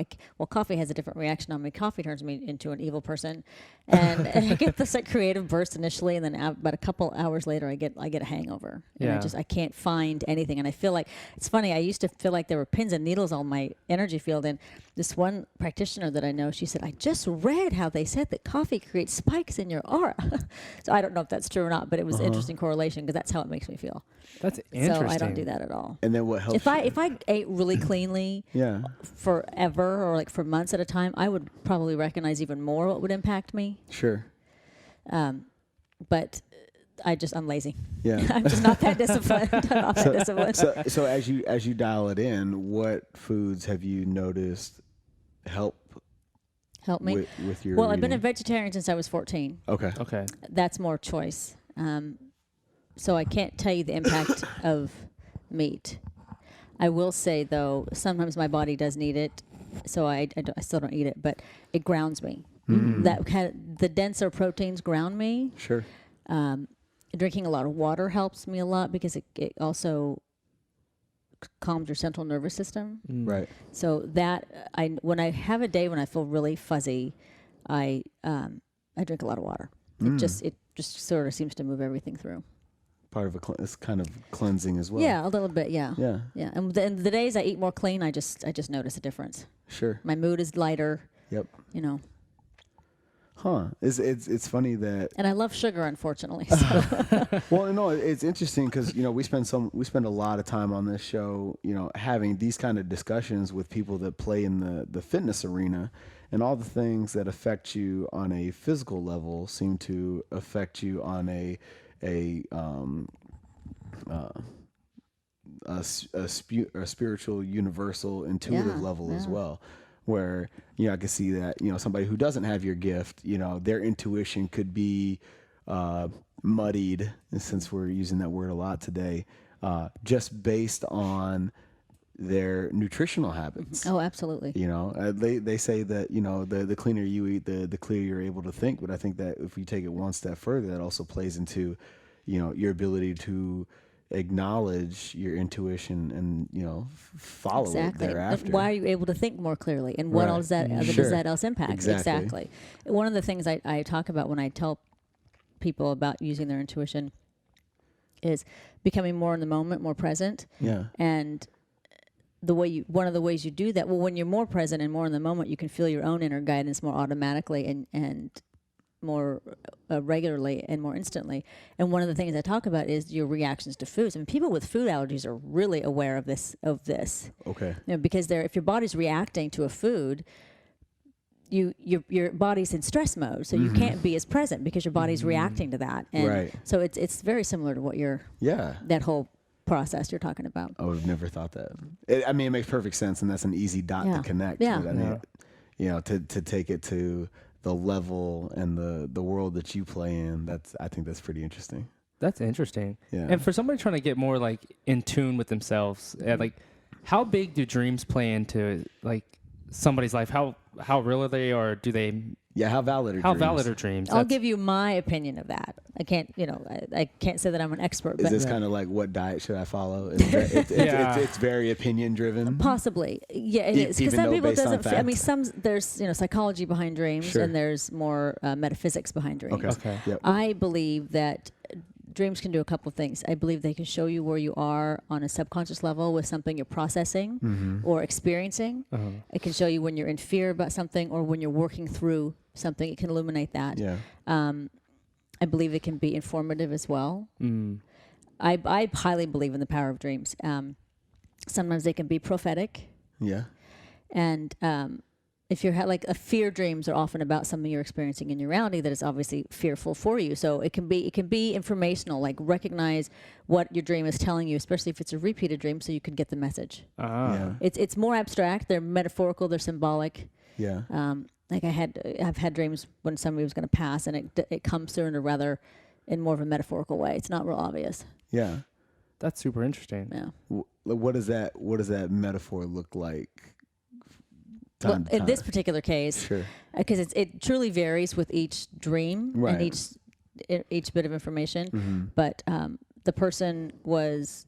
Coffee has a different reaction on me. Coffee turns me into an evil person. And I get this creative burst initially, and then about a couple hours later, I get a hangover. And Yeah. I can't find anything. And I feel like, it's funny, I used to feel like there were pins and needles on my energy field. And this one practitioner that I know, she said, I just read how they said that coffee creates spikes in your aura. So I don't know if that's true or not, but it was an interesting correlation because that's how it makes me feel. That's interesting. So I don't do that at all. And then what helps? If I ate really cleanly yeah. forever or for months at a time, I would probably recognize even more what would impact me. Sure. But I'm lazy. Yeah. I'm just not that disciplined. So as you dial it in, what foods have you noticed help me with your Well, I've been a reading? vegetarian since I was 14. Okay. Okay. That's more choice. So I can't tell you the impact of meat. I will say, though, sometimes my body does need it, so I still don't eat it, but it grounds me. The denser proteins ground me. Sure. Drinking a lot of water helps me a lot because it also calms your central nervous system. Right. So when I have a day when I feel really fuzzy, I drink a lot of water. It just sort of seems to move everything through. Part of it's kind of cleansing as well. Yeah, a little bit. Yeah. Yeah. Yeah. And the days I eat more clean, I just notice a difference. Sure. My mood is lighter. Yep. Huh. It's funny that. And I love sugar, unfortunately. So. Well, no, it's interesting because we spend a lot of time on this show, having these kind of discussions with people that play in the fitness arena, and all the things that affect you on a physical level seem to affect you on a spiritual, universal, intuitive level as well. Where I can see that somebody who doesn't have your gift, their intuition could be muddied, and since we're using that word a lot today, just based on their nutritional habits. Oh, absolutely. They say that the cleaner you eat, the clearer you're able to think. But I think that if we take it one step further, that also plays into your ability to acknowledge your intuition and follow it thereafter. Why are you able to think more clearly, and what else does that else impact? Exactly. One of the things I talk about when I tell people about using their intuition is becoming more in the moment, more present. Yeah. And one of the ways you do that, well, when you're more present and more in the moment, you can feel your own inner guidance more automatically and more regularly and more instantly. And one of the things I talk about is your reactions to foods. And people with food allergies are really aware of this. Okay. Because if your body's reacting to a food, your body's in stress mode, so you can't be as present because your body's reacting to that. And right. So it's very similar to what that whole process you're talking about. I would have never thought that. It makes perfect sense, and that's an easy dot to connect. Yeah. But to take it to the level and the world that you play in, I think that's pretty interesting. That's interesting. Yeah. And for somebody trying to get more in tune with themselves, how big do dreams play into somebody's life, how real are they, or do they? Yeah, how valid are How dreams? valid are dreams? I'll give you my opinion of that. I can't, I can't say that I'm an expert. Is But this kind of like, what diet should I follow? It's very opinion driven. Possibly, yeah, it is, because even some though people based on doesn't. I mean, fact? there's psychology behind dreams, Sure. and there's more metaphysics behind dreams. Okay. Yep. I believe that dreams can do a couple of things. I believe they can show you where you are on a subconscious level with something you're processing or experiencing. It can show you when you're in fear about something or when you're working through something. It can illuminate that. Yeah. I believe it can be informative as well. I highly believe in the power of dreams. Sometimes they can be prophetic. Yeah. And if you're fear dreams are often about something you're experiencing in your reality that is obviously fearful for you. So it can be informational, like recognize what your dream is telling you, especially if it's a repeated dream, so you can get the message. Yeah. It's more abstract. They're metaphorical. They're symbolic. Yeah. Like I've had dreams when somebody was going to pass, and it comes through in more of a metaphorical way. It's not real obvious. Yeah. That's super interesting. Yeah. What does that metaphor look like? Well, in this particular case, Sure. Because it truly varies with each dream Right. and each bit of information. Mm-hmm. But the person was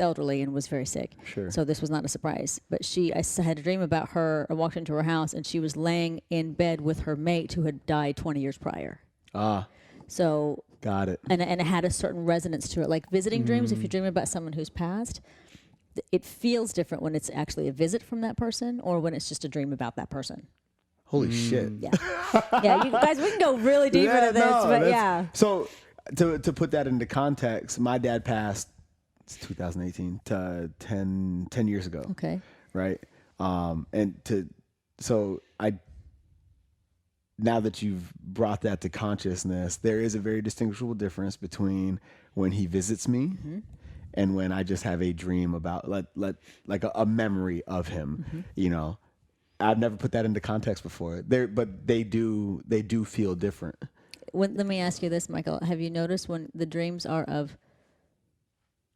elderly and was very sick. Sure. So this was not a surprise. But I had a dream about her. I walked into her house, and she was laying in bed with her mate who had died 20 years prior. So Got it. and it had a certain resonance to it. Like visiting dreams, if you dream about someone who's passed, it feels different when it's actually a visit from that person or when it's just a dream about that person. Holy shit. Yeah. Yeah, you guys, we can go really deep into this, but yeah. So to put that into context, my dad passed, it's 2018, 10 years ago. Okay. Right. Now that you've brought that to consciousness, there is a very distinguishable difference between when he visits me and when I just have a dream about like a memory of him. I've never put that into context before. But they do feel different. Let me ask you this, Michael. Have you noticed when the dreams are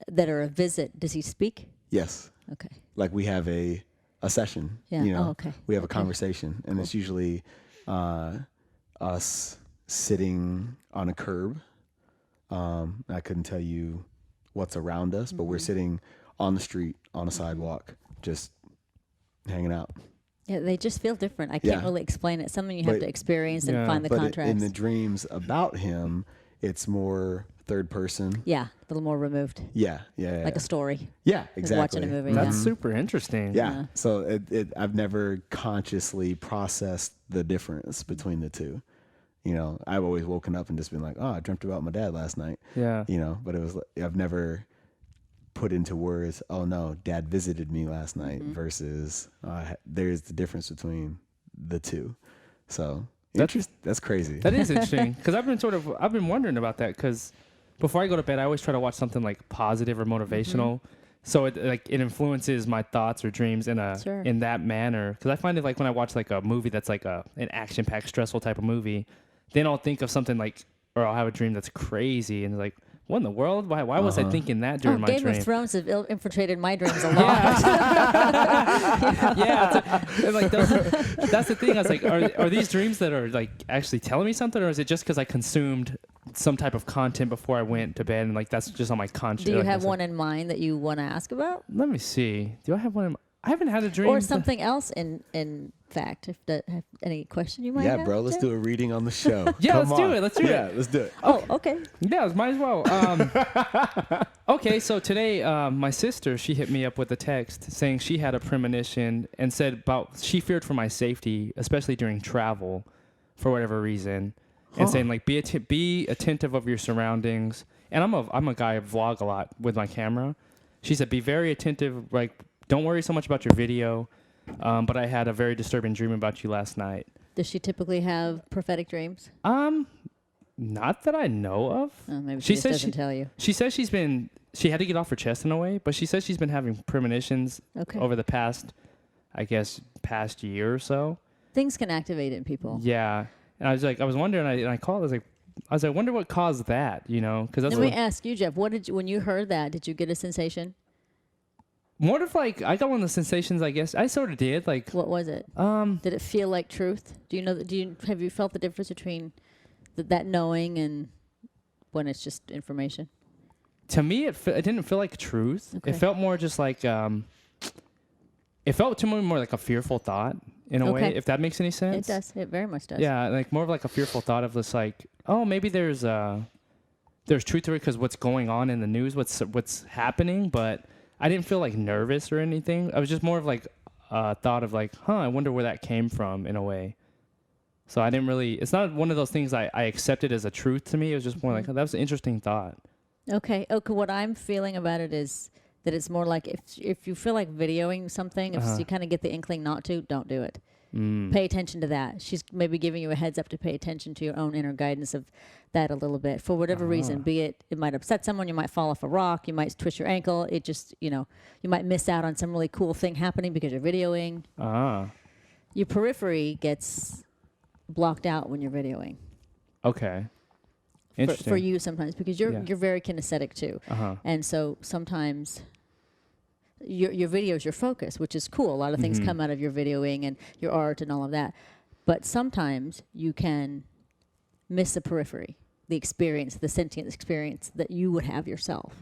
that are a visit, does he speak? Yes. Okay. Like we have a session. Yeah. Okay. We have a conversation, and it's usually us sitting on a curb. I couldn't tell you what's around us, but we're sitting on the street, on a sidewalk, just hanging out. Yeah, they just feel different. I can't really explain it. Something you have to experience and find the contrast. In the dreams about him, it's more third person. Yeah, a little more removed. Yeah. Like a story. Yeah, exactly. Like watching a movie. That's super interesting. Yeah. So I've never consciously processed the difference between the two. I've always woken up and just been like, oh, I dreamt about my dad last night. Yeah. But I've never put into words, oh no, dad visited me last night versus there's the difference between the two. So that's crazy. That is interesting because I've been wondering about that because before I go to bed, I always try to watch something like positive or motivational. So it influences my thoughts or dreams in that manner. Because I find it like when I watch like a movie that's like an action-packed, stressful type of movie, then I'll think of something like, or I'll have a dream that's crazy and like, what in the world? Why was I thinking that during my Game dream? of Thrones have infiltrated my dreams a lot. That's the thing. I was like, are these dreams that are like actually telling me something, or is it just because I consumed some type of content before I went to bed and like that's just on my conscience? Do you have one in mind that you want to ask about? Let me see. Do I have one? I haven't had a dream. Or something else in fact. If have any question you might have. Yeah, bro. Let's do a reading on the show. Yeah, let's do it. Let's do it. Yeah, let's do it. Oh, okay. Yeah, might as well. Okay, so today my sister, she hit me up with a text saying she had a premonition and said she feared for my safety, especially during travel, for whatever reason, and saying like be attentive of your surroundings. And I'm a guy I vlog a lot with my camera. She said be very attentive, like don't worry so much about your video. But I had a very disturbing dream about you last night. Does she typically have prophetic dreams? Not that I know of. Oh, maybe she just doesn't tell you. She says she had to get off her chest in a way, but she says she's been having premonitions over the past year or so. Things can activate in people. Yeah. And I was wondering, and I called, I wonder what caused that, Because that's Let me ask you, Jeff, when you heard that, did you get a sensation? More of like, I got one of the sensations, I guess. I sort of did. Like, What was it? Did it feel like truth? Do you know? Have you felt the difference between that knowing and when it's just information? to me, it didn't feel like truth. Okay. It felt more just like, it felt to me more like a fearful thought in a way, if that makes any sense. It does. It very much does. Yeah, like more of like a fearful thought of this, like, oh, maybe there's truth to it because what's going on in the news, what's happening, but I didn't feel like nervous or anything. I was just more of like thought of like, I wonder where that came from in a way. So I didn't really, it's not one of those things I accepted as a truth to me. It was just more like, oh, that was an interesting thought. Okay. What I'm feeling about it is that it's more like if you feel like videoing something, if you kind of get the inkling not to, don't do it. Pay attention to that. She's maybe giving you a heads up to pay attention to your own inner guidance of that a little bit for whatever reason. Be it might upset someone, you might fall off a rock, you might twist your ankle. It just, you might miss out on some really cool thing happening because you're videoing. Your periphery gets blocked out when you're videoing. Okay. Interesting. For you sometimes because you're very kinesthetic too. And so sometimes your video is your focus, which is cool. A lot of things come out of your videoing and your art and all of that. But sometimes you can miss the periphery, the experience, the sentient experience that you would have yourself.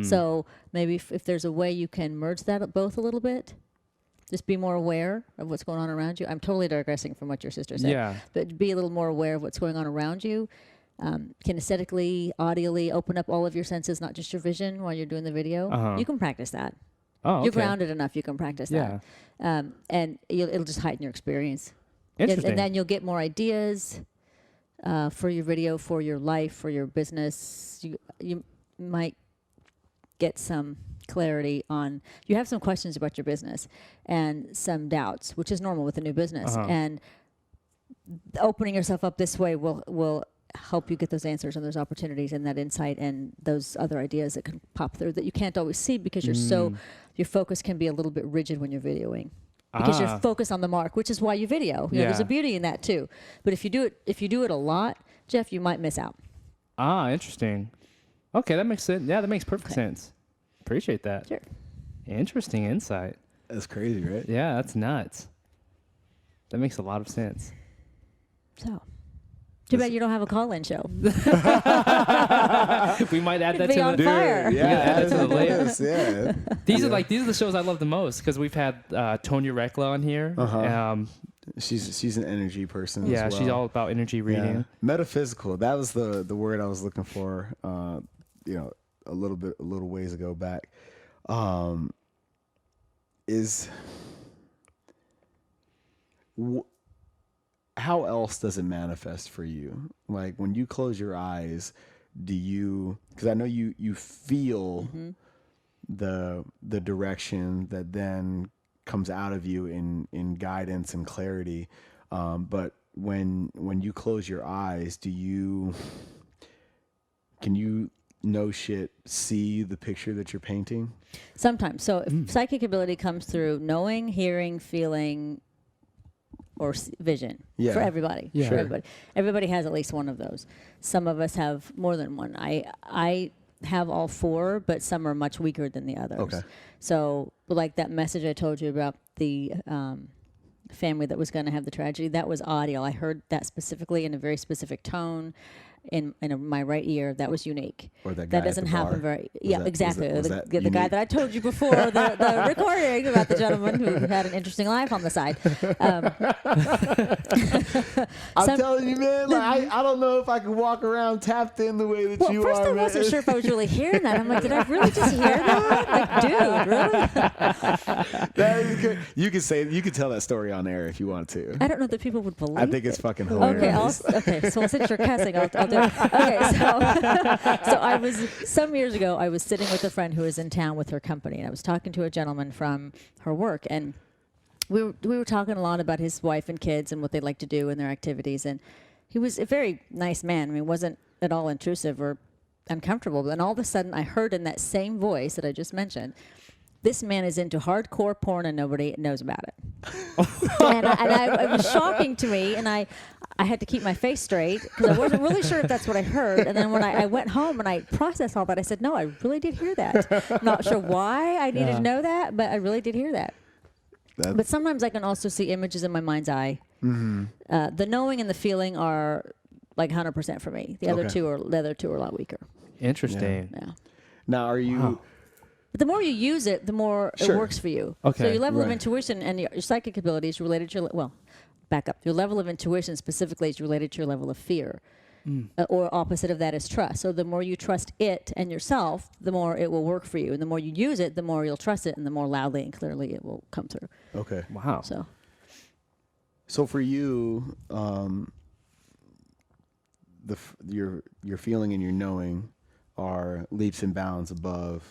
So maybe if there's a way you can merge that both a little bit, just be more aware of what's going on around you. I'm totally digressing from what your sister said. Yeah. But be a little more aware of what's going on around you. Kinesthetically, audially, open up all of your senses, not just your vision while you're doing the video. You can practice that. Oh, okay. You're grounded enough, you can practice that. And it'll just heighten your experience. Interesting. And then you'll get more ideas for your video, for your life, for your business. You might get some clarity on, you have some questions about your business and some doubts, which is normal with a new business. And opening yourself up this way will help you get those answers and those opportunities and that insight and those other ideas that can pop through that you can't always see because your focus can be a little bit rigid when you're videoing because you're focused on the mark, which is why you video. There's a beauty in that too. But if you do it a lot, Jeff, you might miss out. Interesting. Okay, that makes sense. Yeah, that makes perfect sense. Appreciate that. Sure. Interesting insight. That's crazy, right? Yeah, that's nuts. That makes a lot of sense. So, too bad you don't have a call-in show. We might add that be to on the fire. Yeah, add that to the list. Yeah. These are the shows I love the most because we've had Tonya Rekla on here. She's an energy person. Yeah, as well. she's all about energy reading. Yeah. Metaphysical. That was the word I was looking for. A little ways ago back. How else does it manifest for you? Like when you close your eyes, do you? Because I know you feel the direction that then comes out of you in guidance and clarity. But when you close your eyes, can you see the picture that you're painting? Sometimes. So if psychic ability comes through knowing, hearing, feeling, or vision for everybody. Yeah. For everybody. Everybody has at least one of those. Some of us have more than one. I have all four, but some are much weaker than the others. Okay. So like that message I told you about the family that was going to have the tragedy, that was audio. I heard that specifically in a very specific tone in my right ear. That was unique. Or that guy doesn't at the happen bar. very. Exactly. Was The that guy that I told you before the recording about the gentleman who had an interesting life on the side. I'm telling you, man. Like I don't know if I can walk around tapped in the way that you first are. I wasn't sure if I was really hearing that. I'm like, did I really just hear that? Like, dude, really? That is good. You can tell that story on air if you want to. I don't know that people would believe. I think it's fucking hilarious. Okay. So since you're cussing, I'll do it. Okay. So I was some years ago. I was sitting with a friend who was in town with her company, and I was talking to a gentleman from her work, and we were talking a lot about his wife and kids and what they like to do and their activities. And he was a very nice man. I mean, wasn't at all intrusive or uncomfortable. But then all of a sudden, I heard in that same voice that I just mentioned this man is into hardcore porn and nobody knows about it. It was shocking to me, and I had to keep my face straight because I wasn't really sure if that's what I heard. And then when I went home and I processed all that, I said, no, I really did hear that. I'm not sure why I needed to know that, but I really did hear that. But sometimes I can also see images in my mind's eye. Mm-hmm. The knowing and the feeling are like 100% for me. The other two are a lot weaker. Interesting. Yeah. Now, are you... Wow. But the more you use it, the more it works for you. Okay. So your level of intuition and your psychic ability is related to your, back up. Your level of intuition specifically is related to your level of fear. Or opposite of that is trust. So the more you trust it and yourself, the more it will work for you. And the more you use it, the more you'll trust it, and the more loudly and clearly it will come through. Okay. Wow. So for you, your feeling and your knowing are leaps and bounds above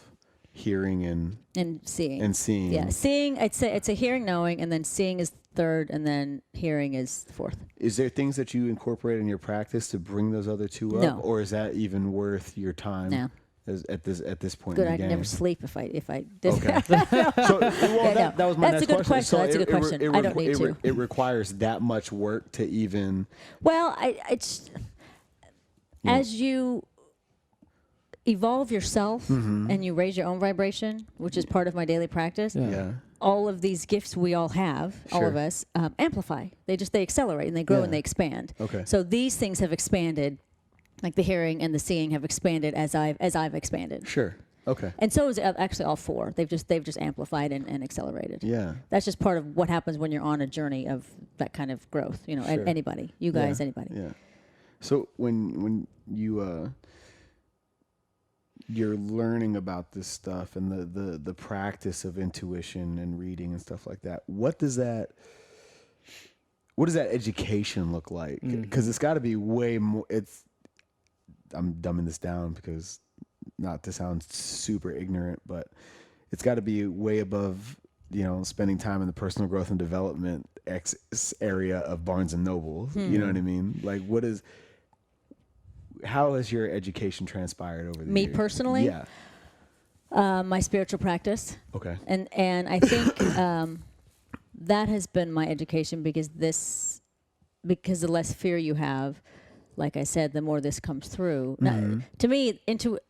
hearing and seeing. Yeah, seeing. I'd say it's a hearing, knowing, and then seeing is third, and then hearing is fourth. Is there things that you incorporate in your practice to bring those other two up? No. Or is that even worth your time? No. At this point Good, in the I game? could never sleep if I did Okay. that. That was my That's next a good question. That's a good question. I don't need to. It requires that much work to even... Well, as you evolve yourself and you raise your own vibration, which is part of my daily practice, all of these gifts we all have, all of us, amplify. They accelerate and they grow and they expand. Okay. So these things have expanded, like the hearing and the seeing have expanded as I've expanded. Sure. Okay. And so is actually all four. They've just amplified and accelerated. Yeah. That's just part of what happens when you're on a journey of that kind of growth. You know, anybody, you guys, anybody. Yeah. So when you're learning about this stuff and the practice of intuition and reading and stuff like that, what does that education look like? Because it's got to be way more. I'm dumbing this down because not to sound super ignorant, but it's got to be way above, spending time in the personal growth and development area of Barnes and Noble. You know what I mean? Like, how has your education transpired over the years? Me personally? Yeah. My spiritual practice. Okay. And I think that has been my education because the less fear you have, like I said, the more this comes through. Now, to me,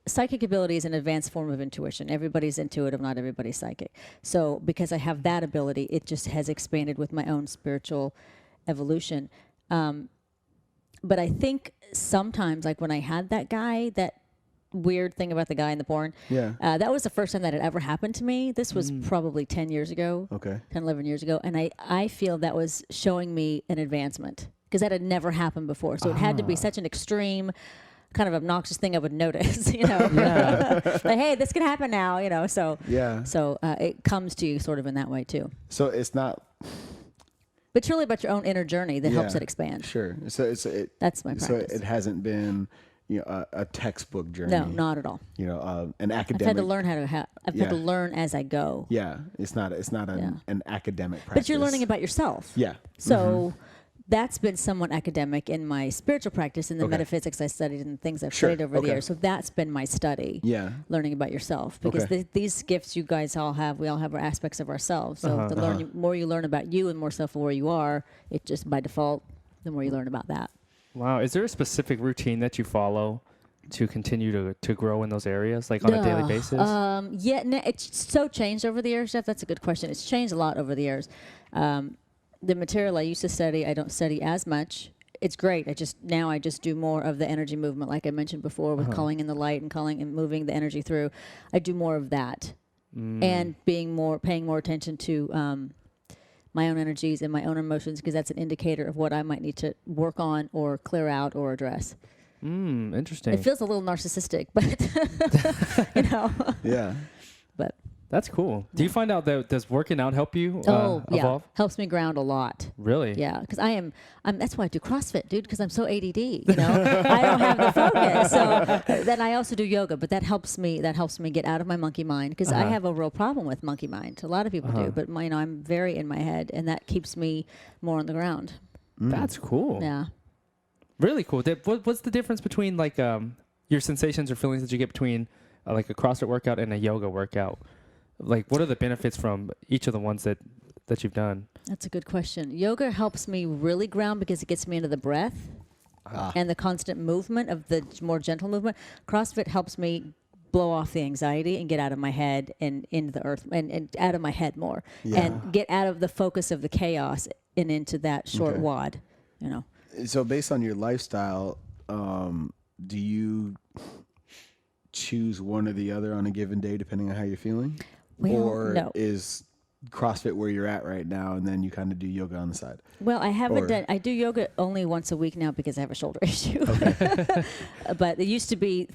psychic ability is an advanced form of intuition. Everybody's intuitive, not everybody's psychic. So because I have that ability, it just has expanded with my own spiritual evolution. But I think sometimes, like when I had that weird thing about the guy in the porn, that was the first time that had ever happened to me. This was probably 10 years ago, 10, 11 years ago. And I feel that was showing me an advancement because that had never happened before. So it had to be such an extreme, kind of obnoxious thing I would notice, like, hey, this can happen now, so it comes to you sort of in that way too. So it's not... But it's really about your own inner journey that helps it expand. Sure. So that's my practice. So it hasn't been, a textbook journey. No, not at all. An academic. I've had to learn how to. I've had to learn as I go. Yeah, it's not an academic practice. But you're learning about yourself. Yeah. So that's been somewhat academic in my spiritual practice and the metaphysics I studied and the things I've studied over the years. So that's been my study. Yeah. Learning about yourself because these gifts you guys all have, we all have our aspects of ourselves. So the more you learn about you and more self-aware you are, it just by default, the more you learn about that. Wow. Is there a specific routine that you follow to continue to grow in those areas, like on a daily basis? It's so changed over the years, Jeff. That's a good question. It's changed a lot over the years. The material I used to study, I don't study as much. It's great. I just do more of the energy movement, like I mentioned before, with calling in the light and calling and moving the energy through. I do more of that, and paying more attention to my own energies and my own emotions, because that's an indicator of what I might need to work on or clear out or address. Interesting. It feels a little narcissistic, but Yeah. But that's cool. Do you find out that does working out help you evolve? Helps me ground a lot. Really? Yeah, because I'm that's why I do CrossFit, dude, because I'm so ADD, I don't have the focus. So then I also do yoga, but that helps me get out of my monkey mind, because I have a real problem with monkey mind. A lot of people do, but I'm very in my head, and that keeps me more on the ground. That's cool. Yeah. Really cool. What's the difference between your sensations or feelings that you get between like a CrossFit workout and a yoga workout? Like, what are the benefits from each of the ones that you've done? That's a good question. Yoga helps me really ground because it gets me into the breath and the constant movement of the more gentle movement. CrossFit helps me blow off the anxiety and get out of my head and into the earth and out of my head more and get out of the focus of the chaos and into that short wad, you know. So based on your lifestyle, do you choose one or the other on a given day depending on how you're feeling? Well, or no. is CrossFit where you're at right now and then you kind of do yoga on the side? Well, I haven't done, I do yoga only once a week now because I have a shoulder issue. Okay. But it used to be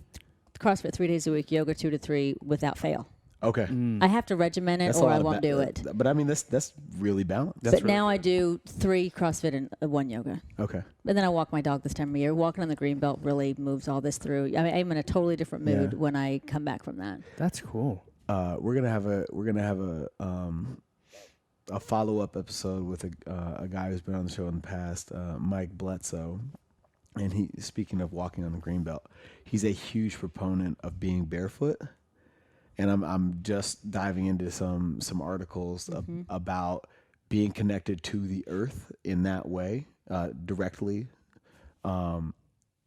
CrossFit 3 days a week, yoga 2 to 3 without fail. Okay. I have to regiment it or I won't do it. But I mean, that's really balanced. But now I do 3 CrossFit and 1 yoga. Okay. And then I walk my dog this time of year. Walking on the green belt really moves all this through. I mean, I'm in a totally different mood when I come back from that. That's cool. We're gonna have a follow-up episode with a guy who's been on the show in the past, Mike Bledsoe, and he, speaking of walking on the green belt, he's a huge proponent of being barefoot, and I'm just diving into some articles about being connected to the earth in that way, directly.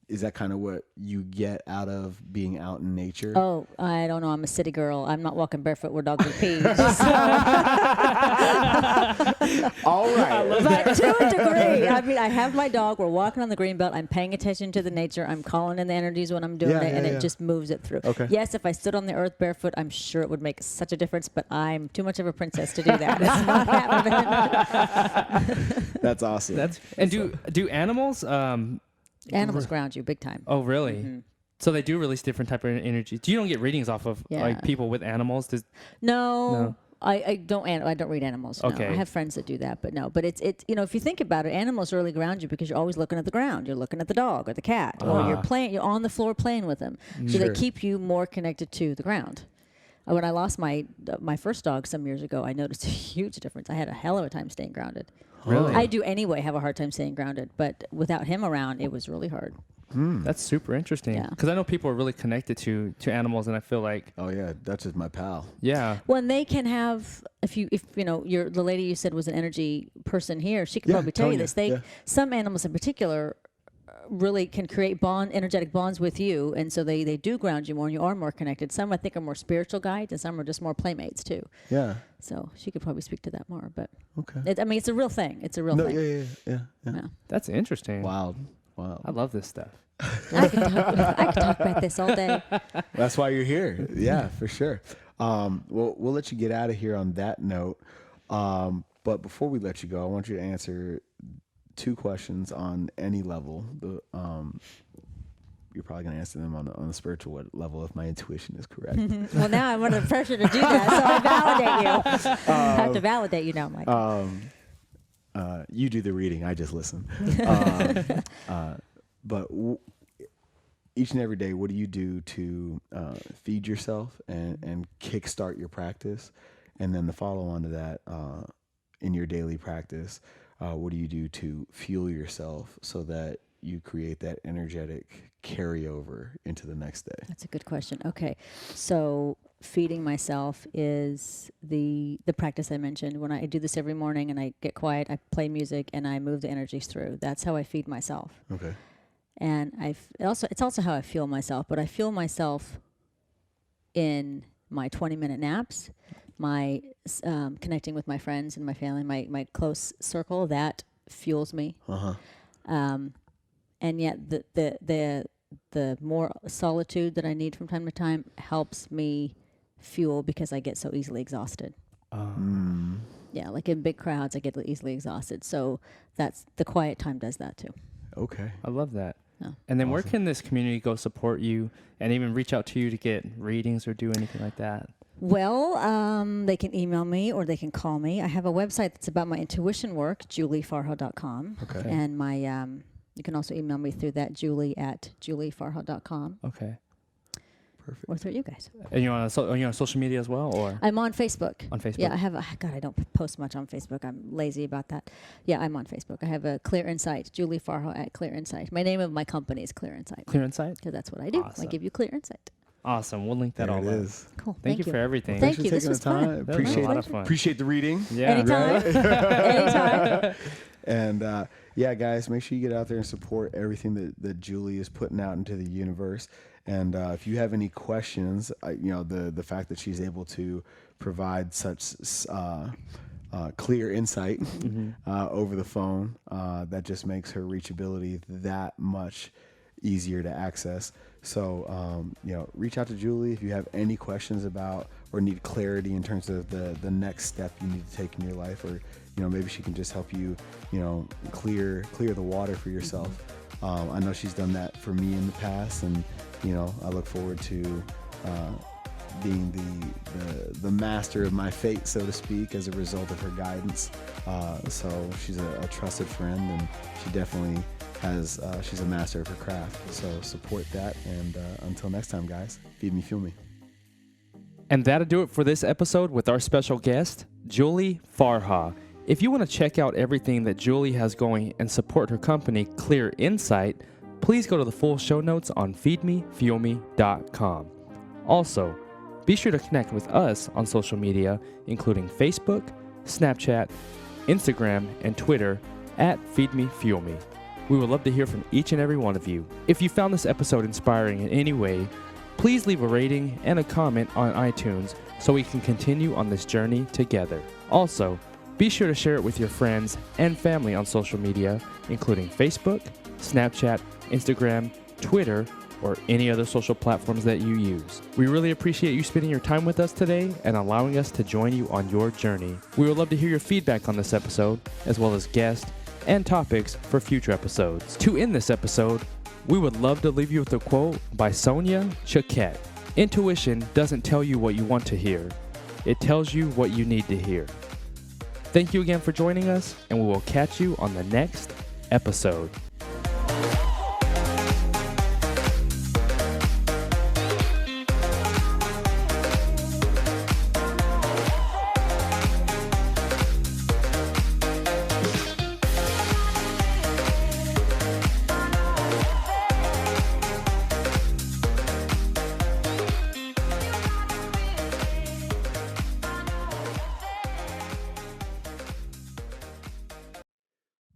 Is that kind of what you get out of being out in nature? Oh, I don't know. I'm a city girl. I'm not walking barefoot where dogs are peeing. All right. But to a degree, I mean, I have my dog. We're walking on the green belt. I'm paying attention to the nature. I'm calling in the energies when I'm doing it, and it just moves it through. Okay. Yes, if I stood on the earth barefoot, I'm sure it would make such a difference, but I'm too much of a princess to do that. It's not happening. That's awesome. Do animals... Animals ground you big time. Oh, really? So they do release different type of energy. You don't get readings off of like people with animals? No. I don't read animals. No. Okay. I have friends that do that, but no. But it's if you think about it, animals really ground you because you're always looking at the ground. You're looking at the dog or the cat, or you're on the floor playing with them. So they keep you more connected to the ground. When I lost my first dog some years ago, I noticed a huge difference. I had a hell of a time staying grounded. Really? I do anyway have a hard time staying grounded, but without him around, it was really hard. That's super interesting. Because I know people are really connected to animals, and I feel like... Oh, yeah. That's just my pal. Yeah. Well, and they can have... If the lady you said was an energy person here, she could probably tell you this. Some animals in particular really can create energetic bonds with you, and so they do ground you more, and you are more connected. Some I think are more spiritual guides, and some are just more playmates too. Yeah. So she could probably speak to that more, but okay. It's a real thing. It's a real thing. Yeah. That's interesting. Wow. I love this stuff. I could talk about this all day. That's why you're here. Yeah, for sure. We'll let you get out of here on that note. But before we let you go, I want you to answer 2 questions on any level. You're probably going to answer them on the spiritual level if my intuition is correct. Well, now I'm under pressure to do that, so I validate you. I have to validate you now, Mike. You do the reading. I just listen. But each and every day, what do you do to feed yourself and kickstart your practice? And then the follow-on to that, in your daily practice, what do you do to fuel yourself so that you create that energetic carryover into the next day? That's a good question. Okay. So feeding myself is the practice I mentioned. When I do this every morning and I get quiet, I play music and I move the energies through. That's how I feed myself. Okay. And it's also how I fuel myself, but I fuel myself in my 20-minute naps, my connecting with my friends and my family, my close circle, that fuels me. And yet the more solitude that I need from time to time helps me fuel because I get so easily exhausted. Yeah, like in big crowds, I get easily exhausted. So the quiet time does that too. Okay. I love that. Oh. And then where can this community go support you and even reach out to you to get readings or do anything like that? Well, they can email me or they can call me. I have a website that's about my intuition work, juliefarha.com. Okay. And my you can also email me through that, julie@juliefarha.com. Okay. Perfect. Or through you guys. And you're on social media as well, or? I'm on Facebook. On Facebook? Yeah, I don't post much on Facebook. I'm lazy about that. Yeah, I'm on Facebook. I have a Clear Insight, Julie Farha at Clear Insight. My name of my company is Clear Insight. Clear Insight? Because that's what I do. Awesome. I give you clear insight. Awesome. We'll link that There all it up. is. Cool. Thank you for everything. Thank Thanks you. for This taking was the time. fun. That was a lot of fun. Appreciate the reading. Yeah. Anytime. Anytime. And yeah, guys, make sure you get out there and support everything that Julie is putting out into the universe. And if you have any questions, the fact that she's able to provide such clear insight over the phone, that just makes her reachability that much easier to access. So, reach out to Julie if you have any questions about or need clarity in terms of the next step you need to take in your life, or maybe she can just help you, clear the water for yourself. I know she's done that for me in the past, and I look forward to being the master of my fate, so to speak, as a result of her guidance. So she's a trusted friend, and she definitely she's a master of her craft. So support that, and until next time, guys, feed me, fuel me. And that'll do it for this episode with our special guest, Julie Farha. If you want to check out everything that Julie has going and support her company, Clear Insight, please go to the full show notes on feedmefuelme.com. Also, be sure to connect with us on social media, including Facebook, Snapchat, Instagram, and Twitter at feedmefuelme. We would love to hear from each and every one of you. If you found this episode inspiring in any way, please leave a rating and a comment on iTunes so we can continue on this journey together. Also, be sure to share it with your friends and family on social media, including Facebook, Snapchat, Instagram, Twitter, or any other social platforms that you use. We really appreciate you spending your time with us today and allowing us to join you on your journey. We would love to hear your feedback on this episode, as well as guests and topics for future episodes. To end this episode, we would love to leave you with a quote by Sonia Choquette. Intuition doesn't tell you what you want to hear. It tells you what you need to hear. Thank you again for joining us, and we will catch you on the next episode.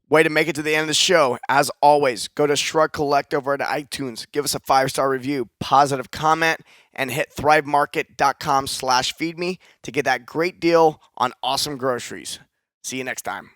Way to make it to the end of the show. As always, go to Shrug Collective over at iTunes. Give us a 5-star review, positive comment, and hit thrivemarket.com/feedme to get that great deal on awesome groceries. See you next time.